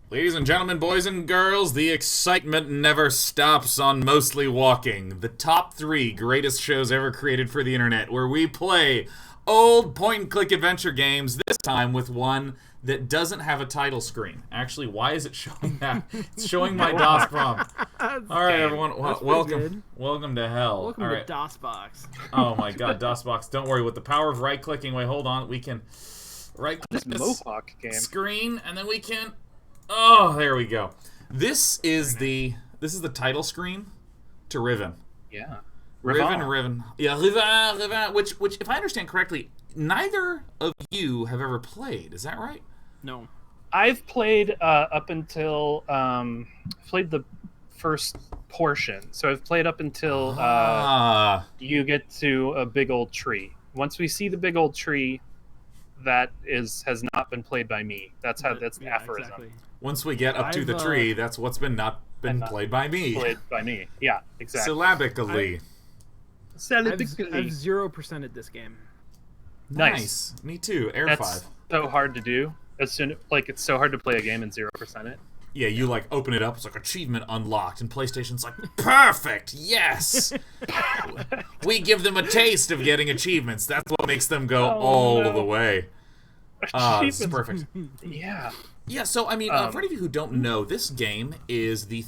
Ladies and gentlemen, boys and girls, the excitement never stops on Mostly Walking, the top 3 greatest shows ever created for the internet, where we play old point-and-click adventure games, this time with one that doesn't have a title screen. Actually, why is it showing that? It's showing my DOS prompt. Alright, everyone, welcome to hell. Welcome All to right. DOSBox. Oh my god, DOSBox, don't worry, with the power of right-clicking, wait, hold on, we can right-click this Mohawk game. screen, and then we can... Oh, there we go. This is the title screen to Riven. Yeah. Riven. Yeah, Riven. Which, if I understand correctly, neither of you have ever played. Is that right? No. I've played up until played the first portion. So I've played up until you get to a big old tree. Once we see the big old tree, that has not been played by me. That's the aphorism. Exactly. Once we get up to the tree, that's what's not been played by me. Played by me. Yeah, exactly. Syllabically. I've Syllabically. 0% at this game. Nice. Me too. Air That's 5. so hard to do. It's so hard to play a game and 0% it. Yeah, you like open it up, it's like achievement unlocked, and PlayStation's like, perfect, yes! We give them a taste of getting achievements. That's what makes them go all the way. This is perfect. Yeah. Yeah, so, I mean, for any of you who don't know, this game is the,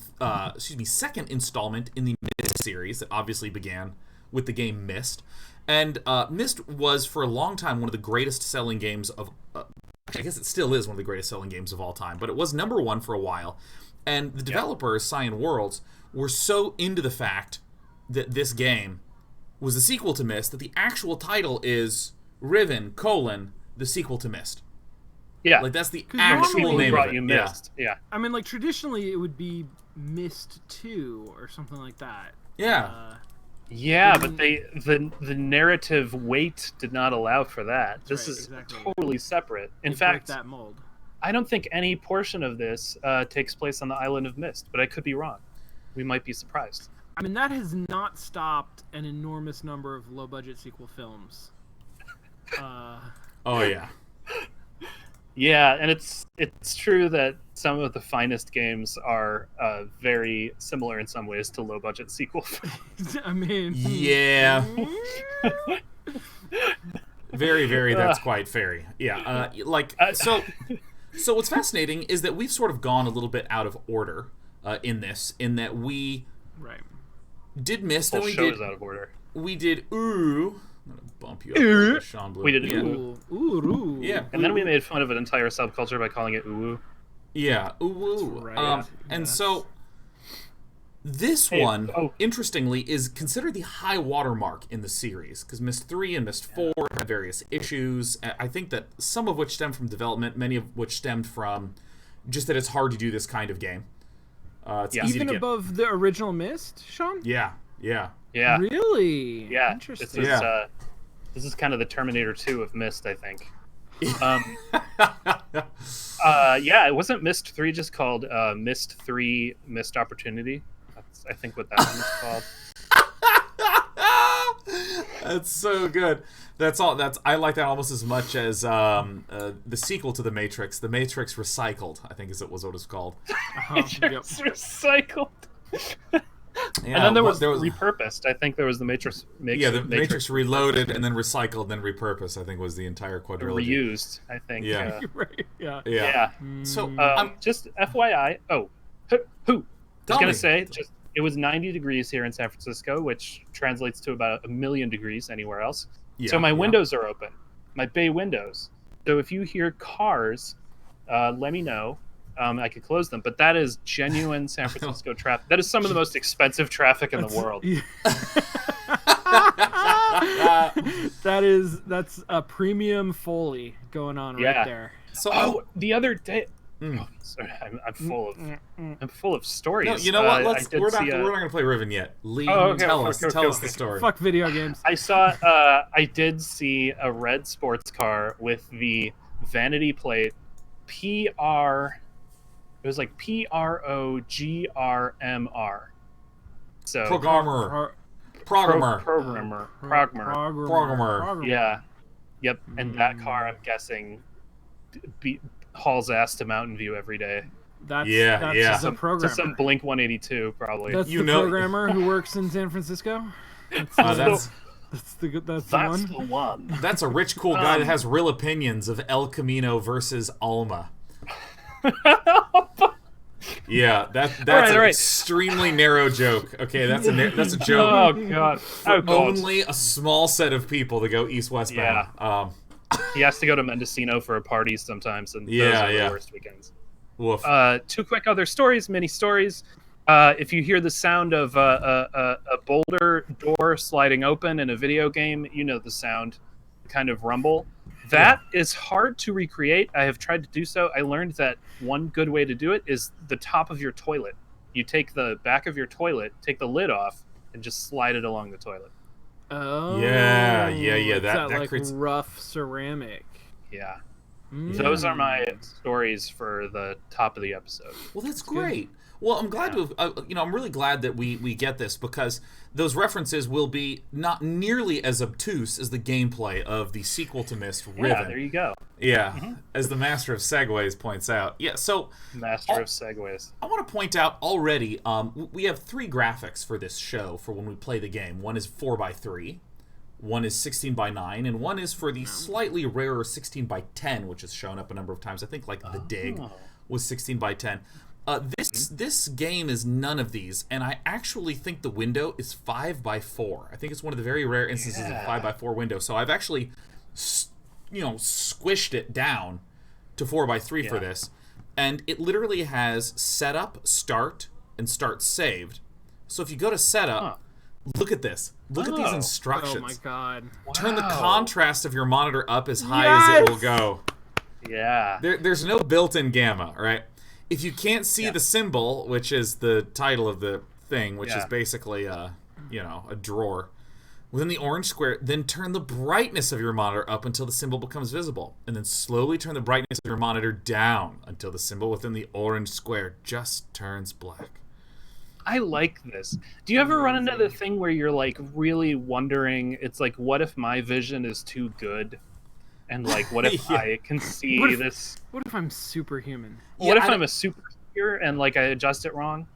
second installment in the Myst series that obviously began with the game Myst. And Myst was, for a long time, one of the greatest selling games of... I guess it still is one of the greatest selling games of all time, but it was number 1 for a while. And the developers, Cyan Worlds, were so into the fact that this game was the sequel to Myst that the actual title is Riven, the sequel to Myst. Yeah. Like, that's the normally actual name of it. You Myst. Yeah. I mean, like, traditionally it would be Myst 2 or something like that. Yeah. Yeah, but the narrative weight did not allow for that. This is exactly. totally separate. In They fact, break that mold. I don't think any portion of this takes place on the island of Myst, but I could be wrong. We might be surprised. I mean, that has not stopped an enormous number of low-budget sequel films. Oh, yeah. Yeah, and it's true that some of the finest games are very similar in some ways to low-budget sequel films. I mean... Yeah. Very, very, that's quite fair. Yeah, so what's fascinating is that we've sort of gone a little bit out of order in that we did Myst, The whole then show is out of order. we did Ooh. I'm gonna bump you up like Sean Blue. We did Ooh. Yeah. And then we made fun of an entire subculture by calling it Uwu. Yeah, Ooh. Right. And Yes. so this one, interestingly, is considered the high watermark in the series, because Myst 3 and Myst 4 had various issues. I think that some of which stemmed from development, many of which stemmed from just that it's hard to do this kind of game. It's easy Even to get... above the original Myst, Sean? Yeah. Yeah. Really? Yeah. Interesting. This is kind of the Terminator 2 of Myst, I think. Yeah, it wasn't Myst 3 just called Myst 3 Missed Opportunity. That's, I think, what that one is called. That's so good. I like that almost as much as the sequel to The Matrix Recycled, I think was what it's called. Matrix Recycled. Yeah, and then there was Repurposed. I think there was the Matrix. The Matrix Reloaded and then Recycled, then Repurposed. I think was the entire quadrilogy. Reused, I think. Yeah. Right. Yeah. So, just FYI. Oh, who? I was Tell gonna me. say it was 90 degrees here in San Francisco, which translates to about 1,000,000 degrees anywhere else. Yeah, So my windows are open, my bay windows. So if you hear cars, let me know. I could close them, but that is genuine San Francisco traffic. That is some of the most expensive traffic in the world. That's a premium Foley going on right there. So, the other day. Oh, sorry, I'm full of stories. No, you know what? We're not going to play Riven yet. Lee, tell us the story. Fuck video games. I saw. I did see a red sports car with the vanity plate PR. It was like PROGRMR. So Programmer. Yeah. Yep. And that car, I'm guessing, hauls ass to Mountain View every day. That's Yeah. the programmer. To some Blink 182 probably. That's You the know- programmer who works in San Francisco. That's That's the one. the one. that's a rich, cool guy that has real opinions of El Camino versus Alma. Yeah, that's All an right. extremely narrow joke. Okay, that's a joke. Oh god. Oh god. Only a small set of people that go east-west bound. He has to go to Mendocino for a party sometimes, and those are the worst weekends. Woof. Two quick other stories, mini stories. If you hear the sound of a boulder door sliding open in a video game, you know the sound, kind of rumble. That is hard to recreate. I have tried to do so. I learned that one good way to do it is the top of your toilet. You take the back of your toilet, take the lid off, and just slide it along the toilet. Oh. Yeah. It's That like creates. rough ceramic. Yeah. Those are my stories for the top of the episode. Well, that's great. Well, I'm glad to. I'm really glad that we get this, because those references will be not nearly as obtuse as the gameplay of the sequel to Myst, Riven. Yeah, there you go. Yeah, as the master of segues points out. Yeah, so Master of segues. I want to point out already, we have 3 graphics for this show for when we play the game. One is 4x3, one is 16x9, and one is for the slightly rarer 16x10, which has shown up a number of times. I think like The Dig was 16x10. This game is none of these, and I actually think the window is 5x4. I think it's one of the very rare instances of 5x4 window. So I've actually, squished it down to 4x3 for this, and it literally has setup, start, and start saved. So if you go to setup, look at this. Look at these instructions. Oh my god. Turn the contrast of your monitor up as high as it will go. Yeah. There's no built-in gamma, right? If you can't see the symbol, which is the title of the thing, which is basically a drawer, within the orange square, then turn the brightness of your monitor up until the symbol becomes visible, and then slowly turn the brightness of your monitor down until the symbol within the orange square just turns black. I like this. Do you ever run into the thing where you're like really wondering, it's like, what if my vision is too good? And like, what if I can see this? What if I'm superhuman? What if I'm a superhero and like I adjust it wrong?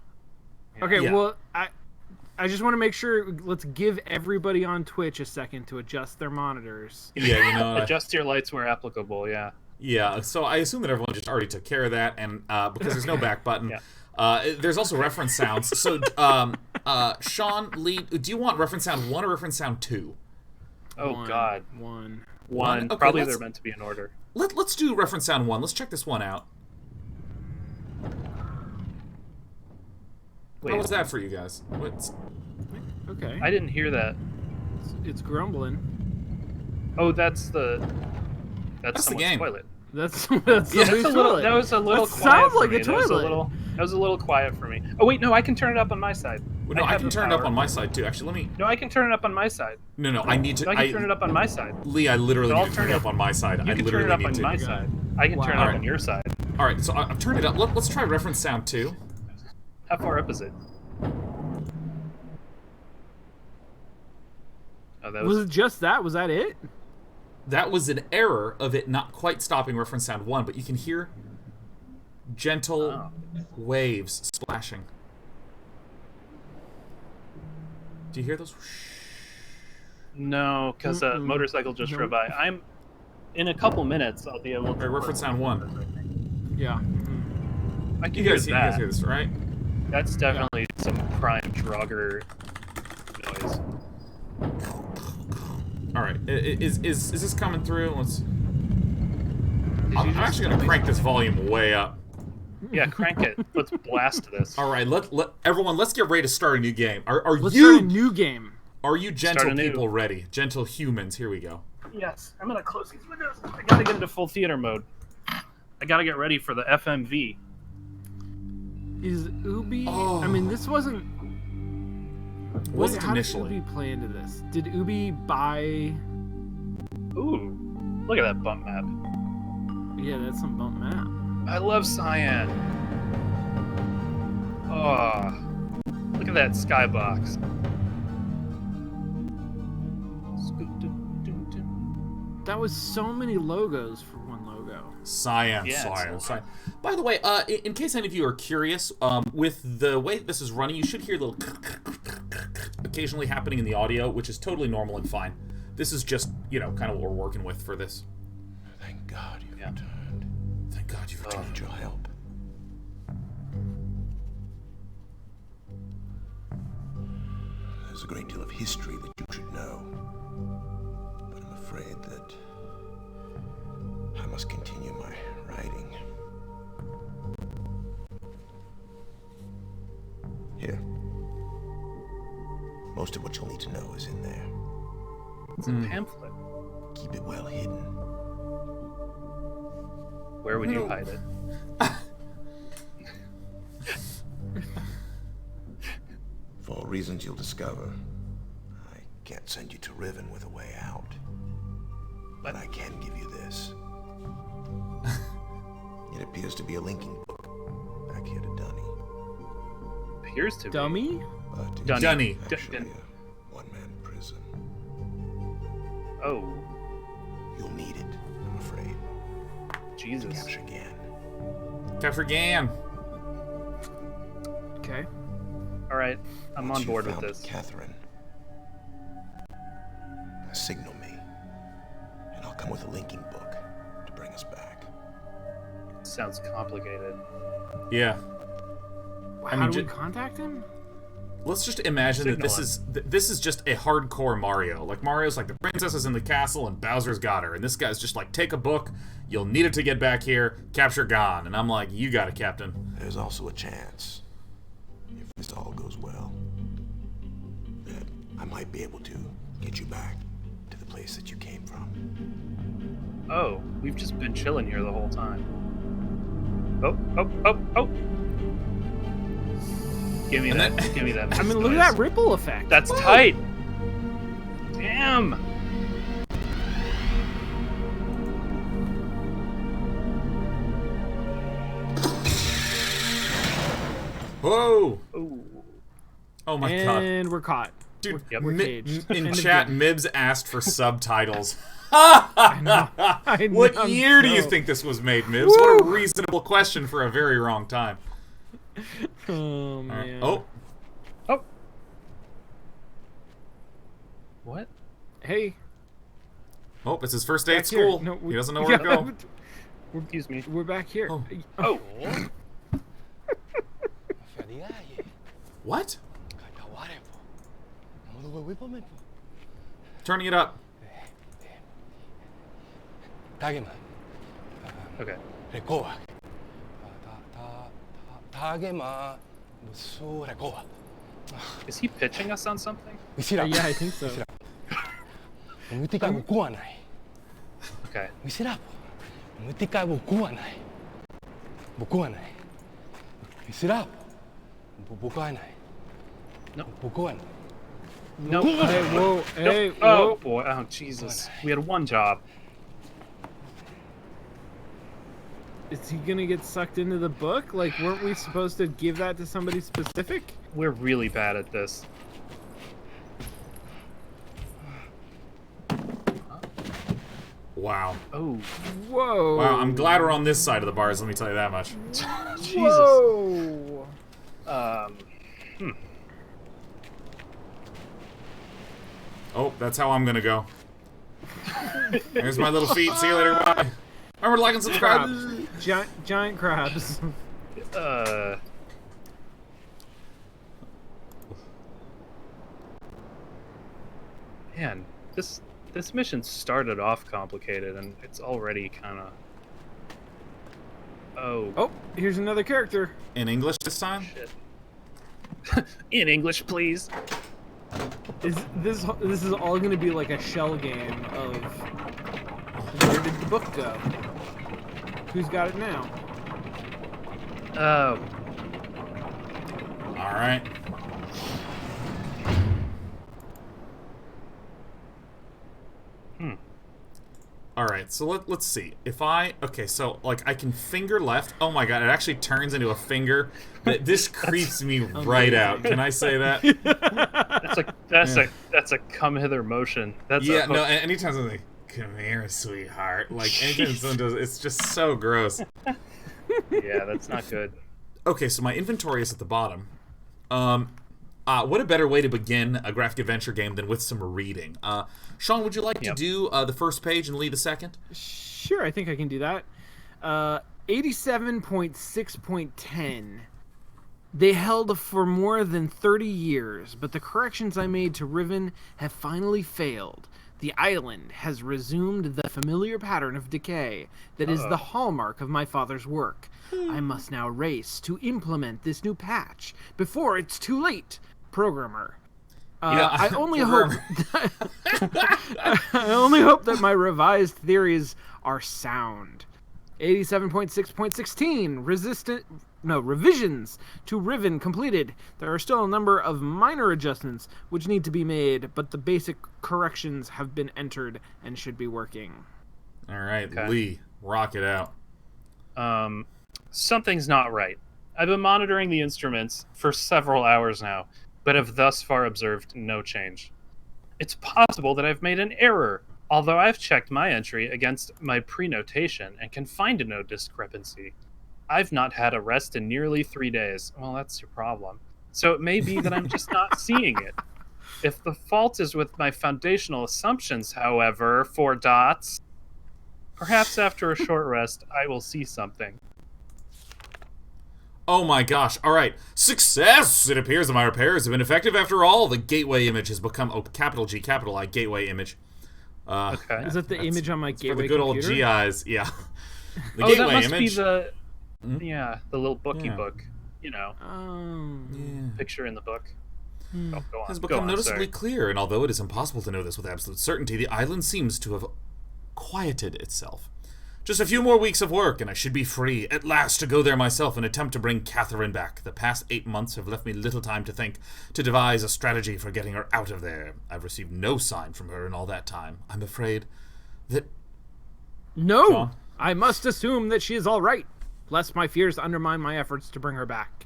Okay, well, I just want to make sure. Let's give everybody on Twitch a second to adjust their monitors. Yeah, adjust your lights where applicable. Yeah. Yeah. So I assume that everyone just already took care of that, and because there's no back button. There's also reference sounds. So, Sean, Lee, do you want reference sound 1 or reference sound 2? Oh God, one. Okay, probably they're meant to be in order. Let's do reference sound 1. Let's check this one out. Wait, How was that for you guys? Okay. I didn't hear that. It's grumbling. Oh, that's someone's the game. toilet. That's That was a little That quiet sounds for like me. a toilet. That was a little quiet for me. Oh wait, no, I can turn it up on my side. No, I can turn it up on my side too. Actually, let me. No, I can turn it up on my side. No, I need to. I can turn it up on my side. Lee, I literally need to turn it up on my side. You can turn it up on my side. I can turn it up on your side. All right, so I've turned it up. Let's try reference sound 2. How far up is it? Oh, that Was it just that? Was that it? That was an error of it not quite stopping reference sound 1, but you can hear gentle waves splashing. Do you hear those? No, because a motorcycle just drove by. In a couple minutes, I'll be able to. Reference sound 1. Yeah. I can You hear guys that. hear this, right? That's definitely some prime Draugr noise. All right, is this coming through? I'm actually gonna crank this volume way up. Yeah, crank it. Let's blast this. All right, everyone, let's get ready to start a new game. Let's start a new game. Are you gentle people ready? Gentle humans, here we go. Yes, I'm gonna close these windows. I gotta get into full theater mode. I gotta get ready for the FMV. Is Ubi? I mean, this wasn't. Wasn't How initially. did Ubi play into this? Did Ubi buy? Ooh, look at that bump map. Yeah, that's some bump map. I love Cyan. Oh, look at that skybox. That was so many logos for one logo. Science, Yeah, science. By the way, in case any of you are curious, with the way this is running, you should hear little occasionally happening in the audio, which is totally normal and fine. This is just, kind of what we're working with for this. Thank God you've returned. Thank God you've returned. I need your help. There's a great deal of history that you should know, but I'm afraid that I must continue my writing. Here. Most of what you'll need to know is in there. It's a pamphlet. Keep it well hidden. Where would you hide it? For all reasons you'll discover, I can't send you to Riven with a way out. But I can give you this. It appears to be a linking book. Back here to Dunny. Appears to Dummy? But Dunny. Dunny. actually a one-man prison. Oh, You'll need it, I'm afraid. Jesus. Capture Gan. Capture Gan. Okay. All right, I'm Once on you've board with found this. Catherine, signal me, and I'll come with a linking book to bring us back. Sounds complicated. Yeah. How do we contact him? Let's just imagine that Signal this is just a hardcore Mario. Like, Mario's like, the princess is in the castle and Bowser's got her. And this guy's just like, take a book, you'll need it to get back here, capture Gon. And I'm like, you got it, Captain. There's also a chance, if this all goes well, that I might be able to get you back to the place that you came from. Oh, we've just been chilling here the whole time. Oh, oh, oh, oh! Give me that. Give me that. I mean, look noise. at that ripple effect. That's tight. Damn. Whoa! Ooh. Oh my god. And we're caught. Dude, We're caged. in End of chat, game. Mibs asked for subtitles. I know, What year do you so- think this was made, Mibs? What a reasonable question for a very wrong time. Oh, All right. man. Oh, Oh. What? Hey. oh, it's his first day at Back here. school. No, He doesn't know where to go. Excuse me. We're back here. Oh. Oh. What? Turning it up. Okay. Is he pitching us on something? Yeah, I think so. Okay. 見せら無敵は僕はない僕はない見せら僕はない No. 僕はない No. Hey, whoa. Hey, Oh whoa. boy. Oh Jesus. We had one job. Is he gonna get sucked into the book? Like, weren't we supposed to give that to somebody specific? We're really bad at this. Wow. Oh. Whoa. Wow, I'm glad we're on this side of the bars, let me tell you that much. Jesus. Whoa. Oh, that's how I'm gonna go. There's my little feet. See you later. Bye. Remember to like and subscribe. Crabs. Giant crabs. Man, this mission started off complicated, and it's already kind of. Oh. Oh, here's another character. In English this time? Shit. In English, please. Is this is all gonna be like a shell game of where did the book go? Who's got it now? Oh. All right. All right, so let's see. If okay, so like I can finger left. Oh my god, it actually turns into a finger. This creeps me right out. Can I say that? That's a come hither motion. That's yeah. a No. Anytime something come here, sweetheart. Like, anytime someone does, it's just so gross. Yeah, that's not good. Okay, so my inventory is at the bottom. What a better way to begin a graphic adventure game than with some reading. Sean, would you like to do the first page and Lee the second? Sure, I think I can do that. 87.6.10. They held for more than 30 years, but the corrections I made to Riven have finally failed. The island has resumed the familiar pattern of decay that is the hallmark of my father's work. I must now race to implement this new patch before it's too late. Programmer. I only hope that my revised theories are sound. 87.6.16 revisions to Riven completed. There are still a number of minor adjustments which need to be made, but the basic corrections have been entered and should be working. All right, okay. Lee, rock it out. Something's not right. I've been monitoring the instruments for several hours now, but have thus far observed no change. It's possible that I've made an error, although I've checked my entry against my pre-notation and can find no discrepancy. I've not had a rest in nearly 3 days. Well, that's your problem. So it may be that I'm just not seeing it. If the fault is with my foundational assumptions, however, 4 dots, perhaps after a short rest, I will see something. Oh my gosh, alright. Success! It appears that my repairs have been effective after all. The gateway image has become, capital G, capital I, gateway image. Okay. Is that the image on my gateway for the good computer? old GIs, yeah. The gateway that must image. Be the... Yeah, the little bookie book. You know. Yeah. Picture in the book. Oh, go on. Has become noticeably clear, and although it is impossible to know this with absolute certainty, the island seems to have quieted itself. Just a few more weeks of work, and I should be free, at last, to go there myself and attempt to bring Catherine back. The past 8 months have left me little time to think, to devise a strategy for getting her out of there. I've received no sign from her in all that time. I'm afraid that... No! Sean? I must assume that she is all right, lest my fears undermine my efforts to bring her back.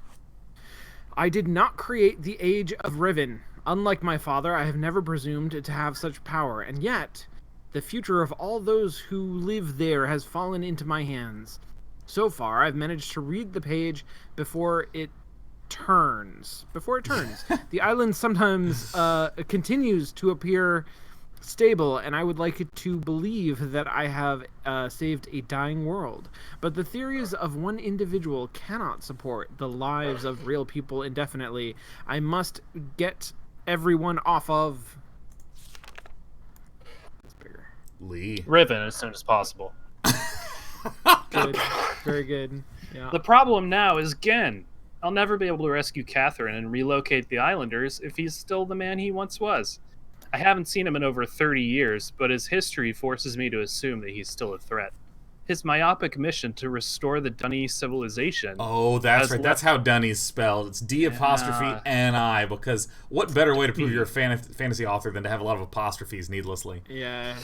I did not create the Age of Riven. Unlike my father, I have never presumed to have such power, and yet... the future of all those who live there has fallen into my hands. So far, I've managed to read the page before it turns. The island sometimes continues to appear stable, and I would like it to believe that I have saved a dying world. But the theories of one individual cannot support the lives of real people indefinitely. I must get everyone off of... Lee. Riven as soon as possible. Good. Very good. Yeah. The problem now is Gen. I'll never be able to rescue Catherine and relocate the Islanders if he's still the man he once was. I haven't seen him in over 30 years, but his history forces me to assume that he's still a threat. His myopic mission to restore the Dunny civilization... Oh, that's right. That's how Dunny's spelled. It's D''N''I, because what better way to prove you're a fantasy author than to have a lot of apostrophes needlessly? Yeah.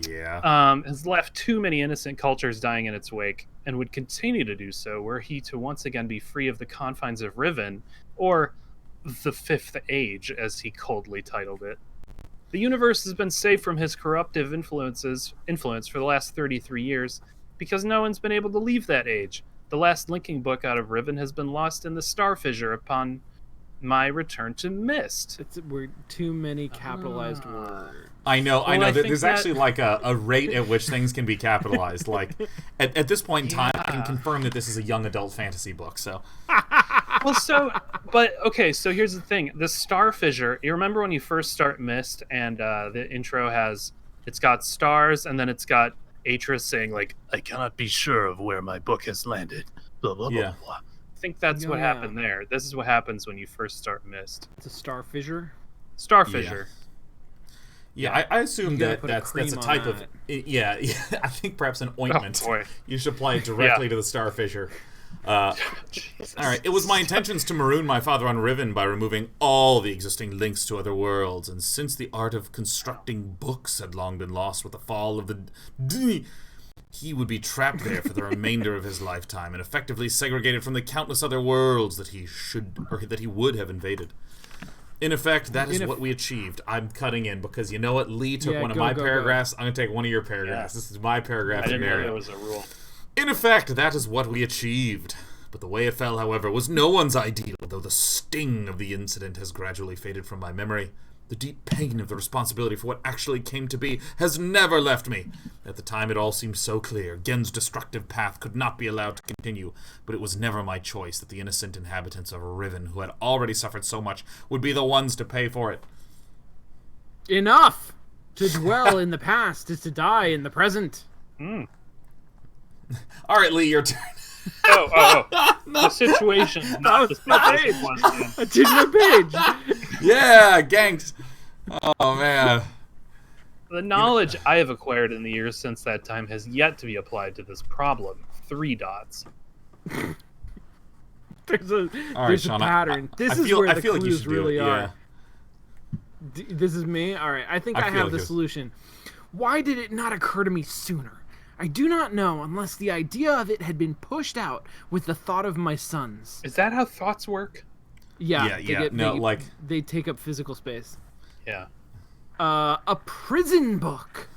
Has left too many innocent cultures dying in its wake, and would continue to do so were he to once again be free of the confines of Riven, or the Fifth Age, as he coldly titled it. The universe has been safe from his corruptive influence for the last 33 years, because no one's been able to leave that age. The last linking book out of Riven has been lost in the Star Fissure upon my return to Myst. We're too many capitalized words. I know. There's actually like a rate at which things can be capitalized. Like at this point in time, I can confirm that this is a young adult fantasy book. So, so here's the thing: the Star Fissure. You remember when you first start Myst, and the intro it's got stars, and then it's got Atris saying like, "I cannot be sure of where my book has landed." Blah blah blah blah. I think that's what happened there. This is what happens when you first start Myst. It's a Star Fissure. Star Fissure. Yeah, I assume that's a type of... Yeah, I think perhaps an ointment. Oh, you should apply it directly to the Star Fissure. All right, it was my intentions to maroon my father on Riven by removing all the existing links to other worlds, and since the art of constructing books had long been lost with the fall of the... he would be trapped there for the remainder of his lifetime and effectively segregated from the countless other worlds that he would have invaded. In effect, that is what we achieved. I'm cutting in because you know what? Lee took one of go, my go, paragraphs. I'm going to take one of your paragraphs. This is my paragraph. I didn't know narrative. there was a rule. In effect, that is what we achieved. But the way it fell, however, was no one's ideal, though the sting of the incident has gradually faded from my memory. The deep pain of the responsibility for what actually came to be has never left me. At the time, it all seemed so clear. Gen's destructive path could not be allowed to continue, but it was never my choice that the innocent inhabitants of Riven, who had already suffered so much, would be the ones to pay for it. Enough! To dwell in the past is to die in the present. All right, Lee, your turn. The situation. Not the page. question. I did my page. Yeah, ganked. Oh, man. The knowledge I have acquired in the years since that time has yet to be applied to this problem. 3 dots. There's a Sean, pattern. This is where the clues really are. This is me? All right. I think I have the solution. Why did it not occur to me sooner? I do not know unless the idea of it had been pushed out with the thought of my sons. Is that how thoughts work? Yeah. They take up physical space. Yeah. A prison book.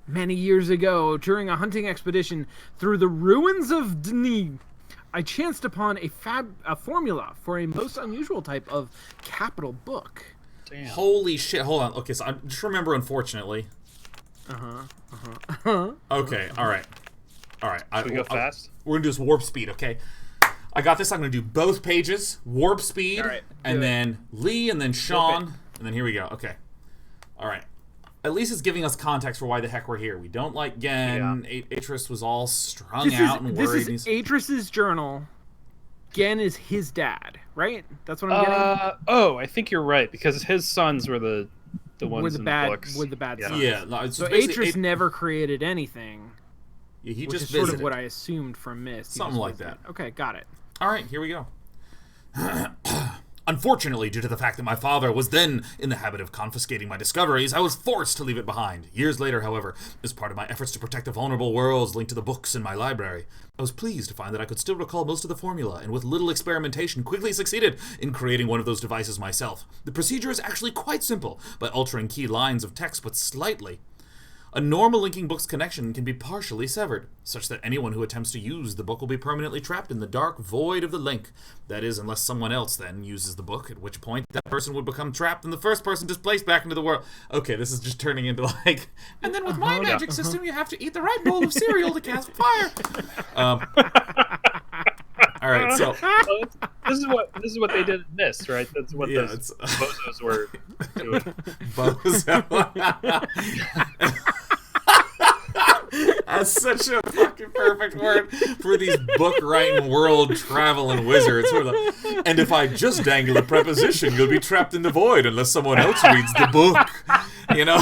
Many years ago, during a hunting expedition through the ruins of Dni, I chanced upon a formula for a most unusual type of capital book. Damn. Holy shit. Hold on. Okay, so I just remember, unfortunately. Okay, all right. Should we go fast? We're going to do this warp speed, okay? I got this. I'm going to do both pages, warp speed, and then Lee, and then Sean, and then here we go. Okay. All right. At least it's giving us context for why the heck we're here. We don't like Gen. Yeah. Atris was all strung out and worried. This is Atris's journal. Gen is his dad, right? That's what I'm getting? I think you're right, because his sons were the ones with in the books. With the bad sons. Yeah. No, so Atris never created anything. Yeah, he which just is visited. sort of what I assumed from Myst. Something like that. Okay, got it. All right, here we go. Unfortunately, due to the fact that my father was then in the habit of confiscating my discoveries, I was forced to leave it behind. Years later, however, as part of my efforts to protect the vulnerable worlds linked to the books in my library, I was pleased to find that I could still recall most of the formula, and with little experimentation quickly succeeded in creating one of those devices myself. The procedure is actually quite simple, by altering key lines of text but slightly. A normal linking book's connection can be partially severed, such that anyone who attempts to use the book will be permanently trapped in the dark void of the link. That is, unless someone else then uses the book, at which point that person would become trapped and the first person displaced back into the world. Okay, this is just turning into like... And then with my magic system, you have to eat the right bowl of cereal to cast fire. All right, so... This is what they did in Myst, right? That's what those bozos were doing. Bozo. That's such a fucking perfect word for these book-writing, world-traveling wizards. And if I just dangle a preposition, you'll be trapped in the void unless someone else reads the book. You know?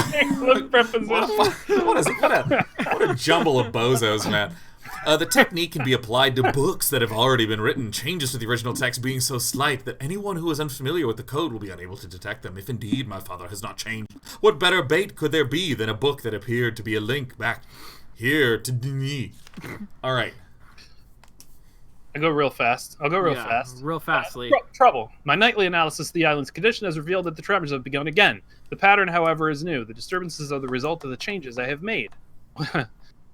What a jumble of bozos, man. The technique can be applied to books that have already been written, changes to the original text being so slight that anyone who is unfamiliar with the code will be unable to detect them, if indeed my father has not changed. What better bait could there be than a book that appeared to be a link back here to me? Alright. I'll go real fast. Real fastly. Trouble. My nightly analysis of the island's condition has revealed that the tremors have begun again. The pattern, however, is new. The disturbances are the result of the changes I have made.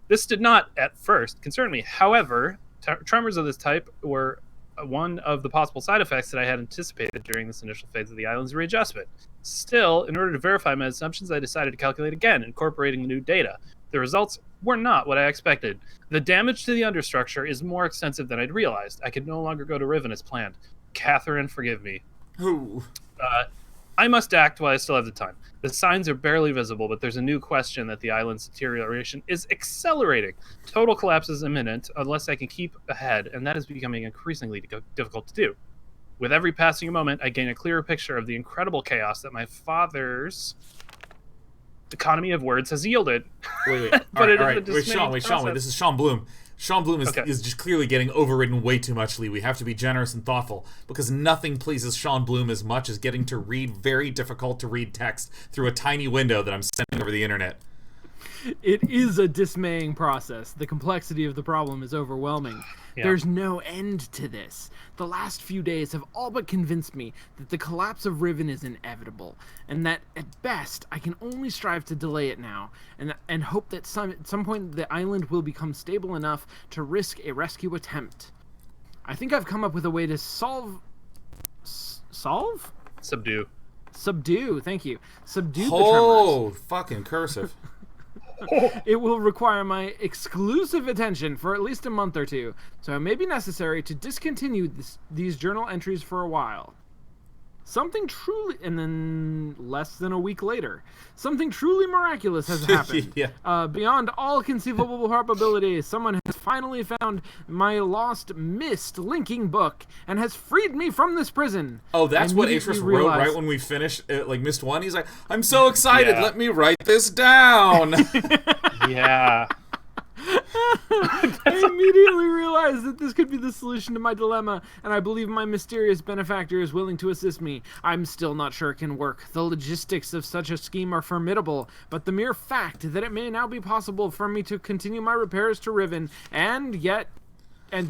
This did not, at first, concern me. However, tremors of this type were one of the possible side effects that I had anticipated during this initial phase of the island's readjustment. Still, in order to verify my assumptions, I decided to calculate again, incorporating the new data. The results were not what I expected. The damage to the understructure is more extensive than I'd realized. I could no longer go to Riven as planned. Catherine, forgive me. Ooh. I must act while I still have the time. The signs are barely visible, but there's a new question that the island's deterioration is accelerating. Total collapse is imminent unless I can keep ahead, and that is becoming increasingly difficult to do. With every passing moment, I gain a clearer picture of the incredible chaos that my father's economy of words has yielded. Wait. Wait, Sean, this is Sean Bloom. Sean Bloom is just clearly getting overridden way too much, Lee. We have to be generous and thoughtful, because nothing pleases Sean Bloom as much as getting to read very difficult to read text through a tiny window that I'm sending over the internet. It is a dismaying process. The complexity of the problem is overwhelming. Yeah. There's no end to this. The last few days have all but convinced me that the collapse of Riven is inevitable, and that at best I can only strive to delay it now, and hope that at some point the island will become stable enough to risk a rescue attempt. I think I've come up with a way to solve. Subdue. Thank you. Subdue the tremors. Oh, fucking cursive. It will require my exclusive attention for at least a month or two, so it may be necessary to discontinue these journal entries for a while. And then less than a week later, something truly miraculous has happened. Yeah. Beyond all conceivable probabilities, someone has finally found my lost Myst linking book and has freed me from this prison. Oh, that's what Atris wrote right when we finished Myst 1. He's like, I'm so excited, let me write this down. Yeah. I immediately realized that this could be the solution to my dilemma, and I believe my mysterious benefactor is willing to assist me. I'm still not sure it can work. The logistics of such a scheme are formidable, but the mere fact that it may now be possible for me to continue my repairs to Riven, and yet...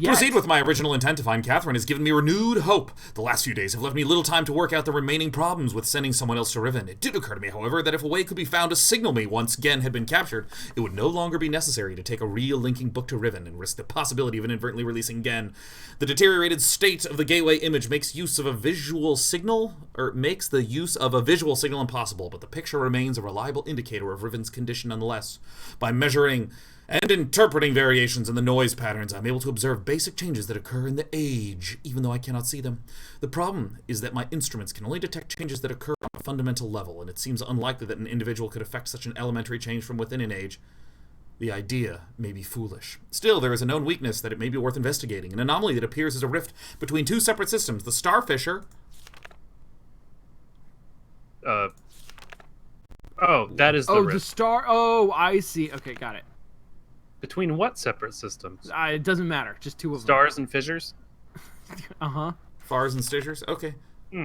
Proceed with my original intent to find Catherine has given me renewed hope. The last few days have left me little time to work out the remaining problems with sending someone else to Riven. It did occur to me, however, that if a way could be found to signal me once Gen had been captured, it would no longer be necessary to take a real linking book to Riven and risk the possibility of inadvertently releasing Gen. The deteriorated state of the gateway image makes the use of a visual signal impossible, but the picture remains a reliable indicator of Riven's condition nonetheless. By measuring and interpreting variations in the noise patterns, I'm able to observe basic changes that occur in the age, even though I cannot see them. The problem is that my instruments can only detect changes that occur on a fundamental level, and it seems unlikely that an individual could affect such an elementary change from within an age. The idea may be foolish. Still, there is a known weakness that it may be worth investigating, an anomaly that appears as a rift between two separate systems, the Starfisher... Oh, that is the rift. the star... Oh, I see. Okay, got it. Between what separate systems? It doesn't matter. Just two of Stars and fissures? them. Fars and stitchers? Okay.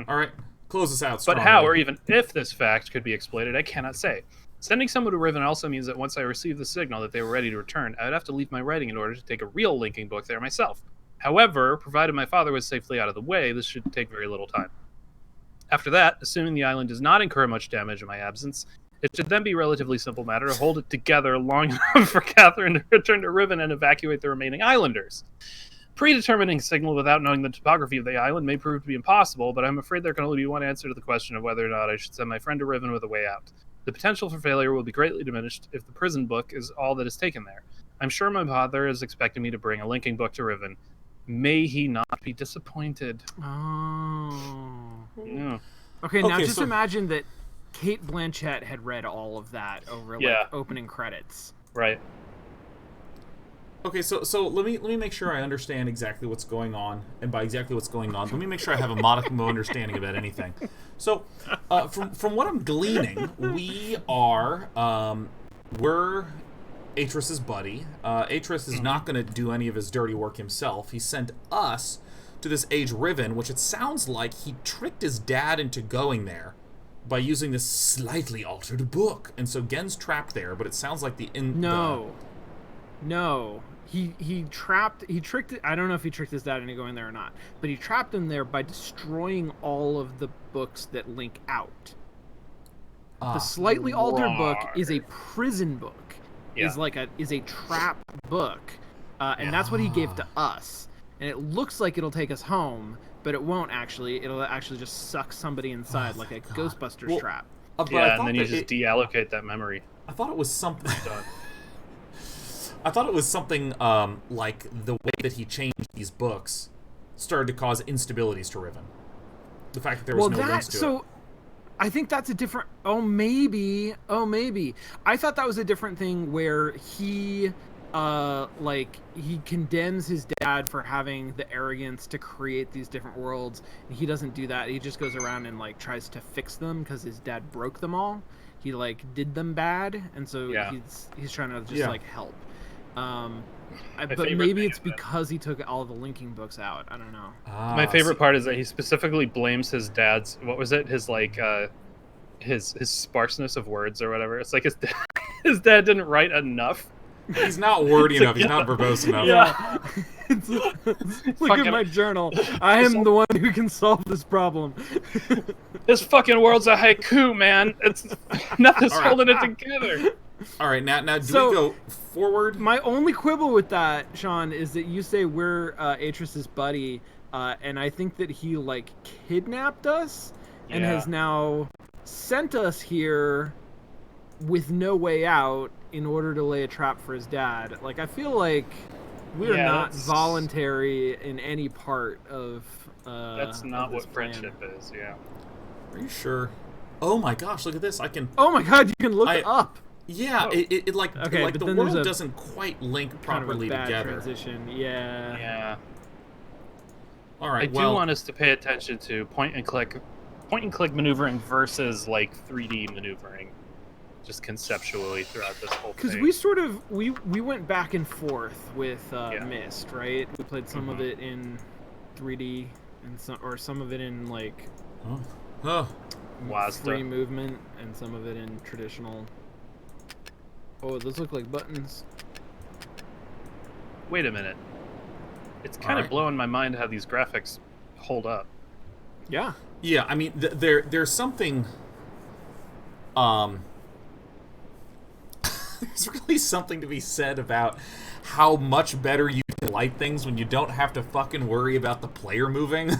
All right. Close us out But how, or even if this fact could be exploited, I cannot say. Sending someone to Riven also means that once I receive the signal that they were ready to return, I would have to leave my writing in order to take a real linking book there myself. However, provided my father was safely out of the way, this should take very little time. After that, assuming the island does not incur much damage in my absence, it should then be a relatively simple matter to hold it together long enough for Catherine to return to Riven and evacuate the remaining islanders. Predetermining signal without knowing the topography of the island may prove to be impossible, but I'm afraid there can only be one answer to the question of whether or not I should send my friend to Riven with a way out. The potential for failure will be greatly diminished if the prison book is all that is taken there. I'm sure my father is expecting me to bring a linking book to Riven. May he not be disappointed. Oh. Yeah. Okay, now just imagine that Kate Blanchett had read all of that over opening credits. Right. Okay, so let me make sure I understand exactly what's going on, and by exactly what's going on, let me make sure I have a modicum of understanding about anything. So, from what I'm gleaning, we're Atris's buddy. Atris is not going to do any of his dirty work himself. He sent us to this age Riven, which it sounds like he tricked his dad into going there by using this slightly altered book, and so Gen's trapped there. But it sounds like No. He tricked. I don't know if he tricked his dad into going there or not, but he trapped him there by destroying all of the books that link out. The slightly altered book is a prison book. Yeah. Is a trap book, and that's what he gave to us. And it looks like it'll take us home, but it won't actually. It'll actually just suck somebody inside like a Ghostbusters trap. Yeah, and then you just deallocate that memory. I thought it was something. I thought it was something like the way that he changed these books started to cause instabilities to Riven. The fact that there was no links to it. I think that's a different... Oh, maybe. I thought that was a different thing where he condemns his dad for having the arrogance to create these different worlds, and he doesn't do that. He just goes around and tries to fix them because his dad broke them all. He did them bad, and so he's trying to just help. But maybe it's because he took all the linking books out. I don't know. My favorite part is that he specifically blames his dad's... What was it? His his sparseness of words or whatever. It's like his dad didn't write enough. He's not wordy enough. He's not verbose enough. Yeah. Look at my journal. I am the one who can solve this problem. This fucking world's a haiku, man. It's nothing's holding it together. All right, now do we go forward? My only quibble with that, Sean, is that you say we're Atris's buddy, and I think that he like kidnapped us and has now sent us here with no way out in order to lay a trap for his dad. Like, I feel like we're not voluntary in any part of that's not what friendship is. Yeah. Are you sure? Oh my gosh, look at this. I can. Oh my god, you can look up. Yeah, it like okay, like the world doesn't quite link properly kind of a bad together. Transition. Yeah. Yeah. All right. I do want us to pay attention to point and click maneuvering versus like 3D maneuvering, just conceptually throughout this whole thing. Because we sort of we went back and forth with Myst, right? We played some of it in 3D and some of it in like free movement and some of it in traditional. Oh, those look like buttons. Wait a minute. It's kind of blowing my mind how these graphics hold up. Yeah. Yeah, I mean, there's something. There's really something to be said about how much better you can light things when you don't have to fucking worry about the player moving.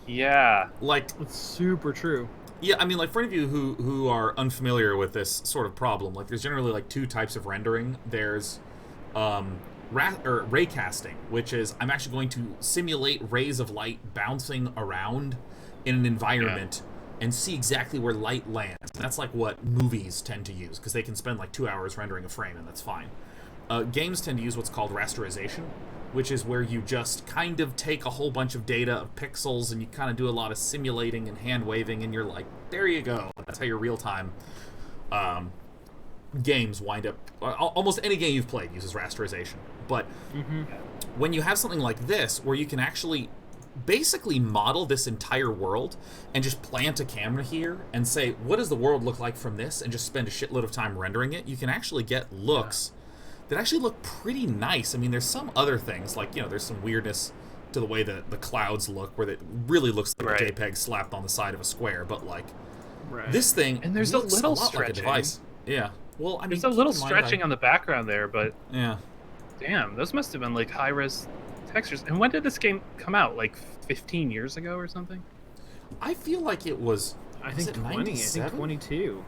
Yeah. Like, it's super true. Yeah, I mean, like, for any of you who are unfamiliar with this sort of problem, like, there's generally, like, two types of rendering. There's ray casting, which is I'm actually going to simulate rays of light bouncing around in an environment and see exactly where light lands. And that's, like, what movies tend to use, because they can spend, like, 2 hours rendering a frame, and that's fine. Games tend to use what's called rasterization, which is where you just kind of take a whole bunch of data of pixels and you kind of do a lot of simulating and hand waving, and you're like, there you go. That's how your real-time games wind up. Almost any game you've played uses rasterization. But when you have something like this, where you can actually basically model this entire world and just plant a camera here and say, what does the world look like from this, and just spend a shitload of time rendering it, you can actually get looks that actually look pretty nice. I mean, there's some other things, like, you know, there's some weirdness to the way that the clouds look, where it really looks like a JPEG slapped on the side of a square, but, like, this thing and there's looks a little lot stretching. like a device. Yeah. Well, I mean, there's a little stretching on the background there, but yeah. Damn, those must have been, like, high-res textures. And when did this game come out? Like, 15 years ago or something? I feel like it was... I think 20. I think 22.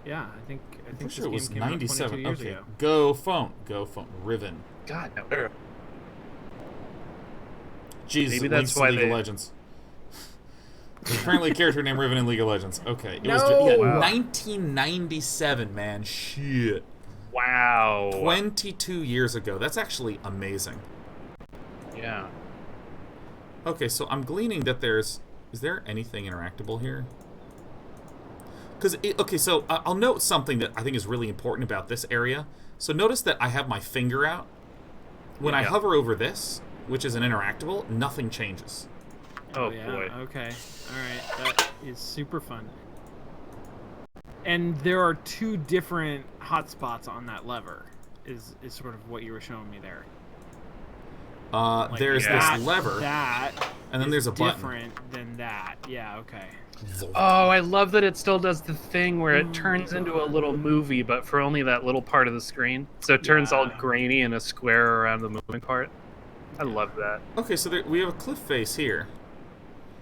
Yeah, I think I'm sure this it was game came out 97. 22 years Okay, ago. go phone, Riven. God, no. Jesus, maybe that's that's why League of Legends. There's apparently a character named Riven in League of Legends. Okay, it was 1997, man. Shit. Wow. 22 years ago. That's actually amazing. Yeah. Okay, so I'm gleaning that is there anything interactable here? Because, okay, so I'll note something that I think is really important about this area. So notice that I have my finger out. When I hover over this, which is an interactable, nothing changes. Oh, yeah, boy. Okay. Alright, that is super fun. And there are two different hotspots on that lever, is sort of what you were showing me there. Like there's this lever, and then there's a button. Different than that. Yeah, okay. Oh, I love that it still does the thing where it turns into a little movie, but for only that little part of the screen. So it turns all grainy in a square around the moving part. I love that. Okay, so we have a cliff face here.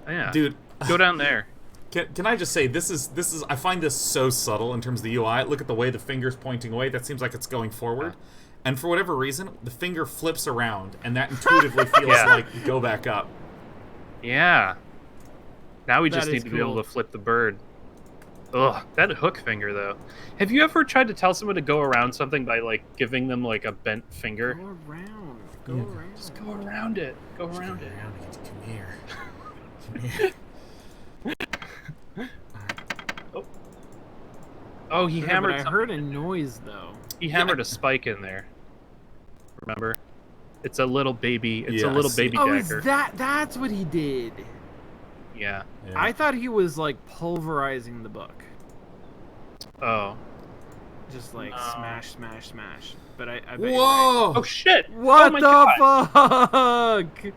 Yeah. Dude. Go down there. Can I just say, this is I find this so subtle in terms of the UI. Look at the way the finger's pointing away. That seems like it's going forward. And for whatever reason, the finger flips around, and that intuitively feels like go back up. Yeah. Now we just need to be able to flip the bird. Ugh, that hook finger, though. Have you ever tried to tell someone to go around something by, like, giving them, like, a bent finger? Go around. Go around. Just go around it. Go around it. Come here. Come here. Oh, he hammered. I heard a noise though. He hammered a spike in there. Remember? It's a little baby. It's a little baby dagger. Oh, that's what he did. Yeah. I thought he was like pulverizing the book. Oh. Just like smash, smash, smash. But I bet Whoa! you're right. Oh shit! What my the God. fuck?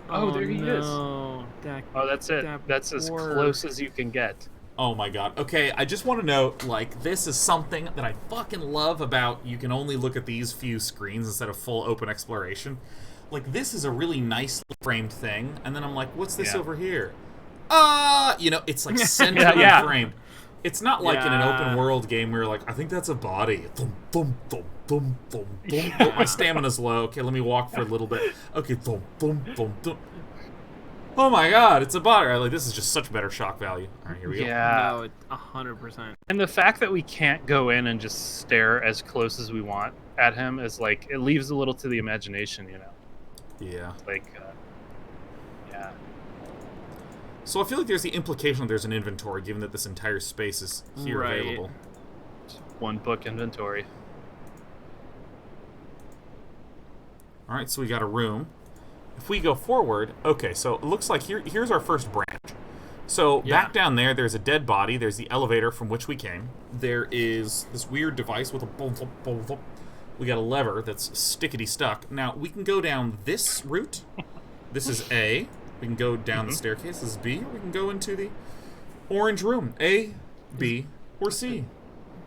Oh, there he is. Oh, that's it. That's as close as you can get. Oh my god. Okay, I just want to note, like, this is something that I fucking love about you can only look at these few screens instead of full open exploration. Like, this is a really nicely framed thing, and then I'm like, what's this over here? You know, it's like centrally framed. It's not like in an open world game where you're like, I think that's a body. Thump, thump, thump, thump, thump, thump. My stamina's low. Okay, let me walk for a little bit. Okay, thump, thump, thump, thump. Oh my god, it's a body. Like, this is just such better shock value. All right, here we go. Yeah. No, 100%. And the fact that we can't go in and just stare as close as we want at him is like, it leaves a little to the imagination, you know? Yeah. Like, yeah. So I feel like there's the implication that there's an inventory, given that this entire space is here available. One book inventory. Alright, so we got a room. If we go forward, okay, so it looks like here's our first branch. So back down there, there's a dead body. There's the elevator from which we came. There is this weird device with a boom, boom, boom, boom. We got a lever that's stickety stuck. Now, we can go down this route. This is A. We can go down the staircase. This is B. Or we can go into the orange room. A, B, or C.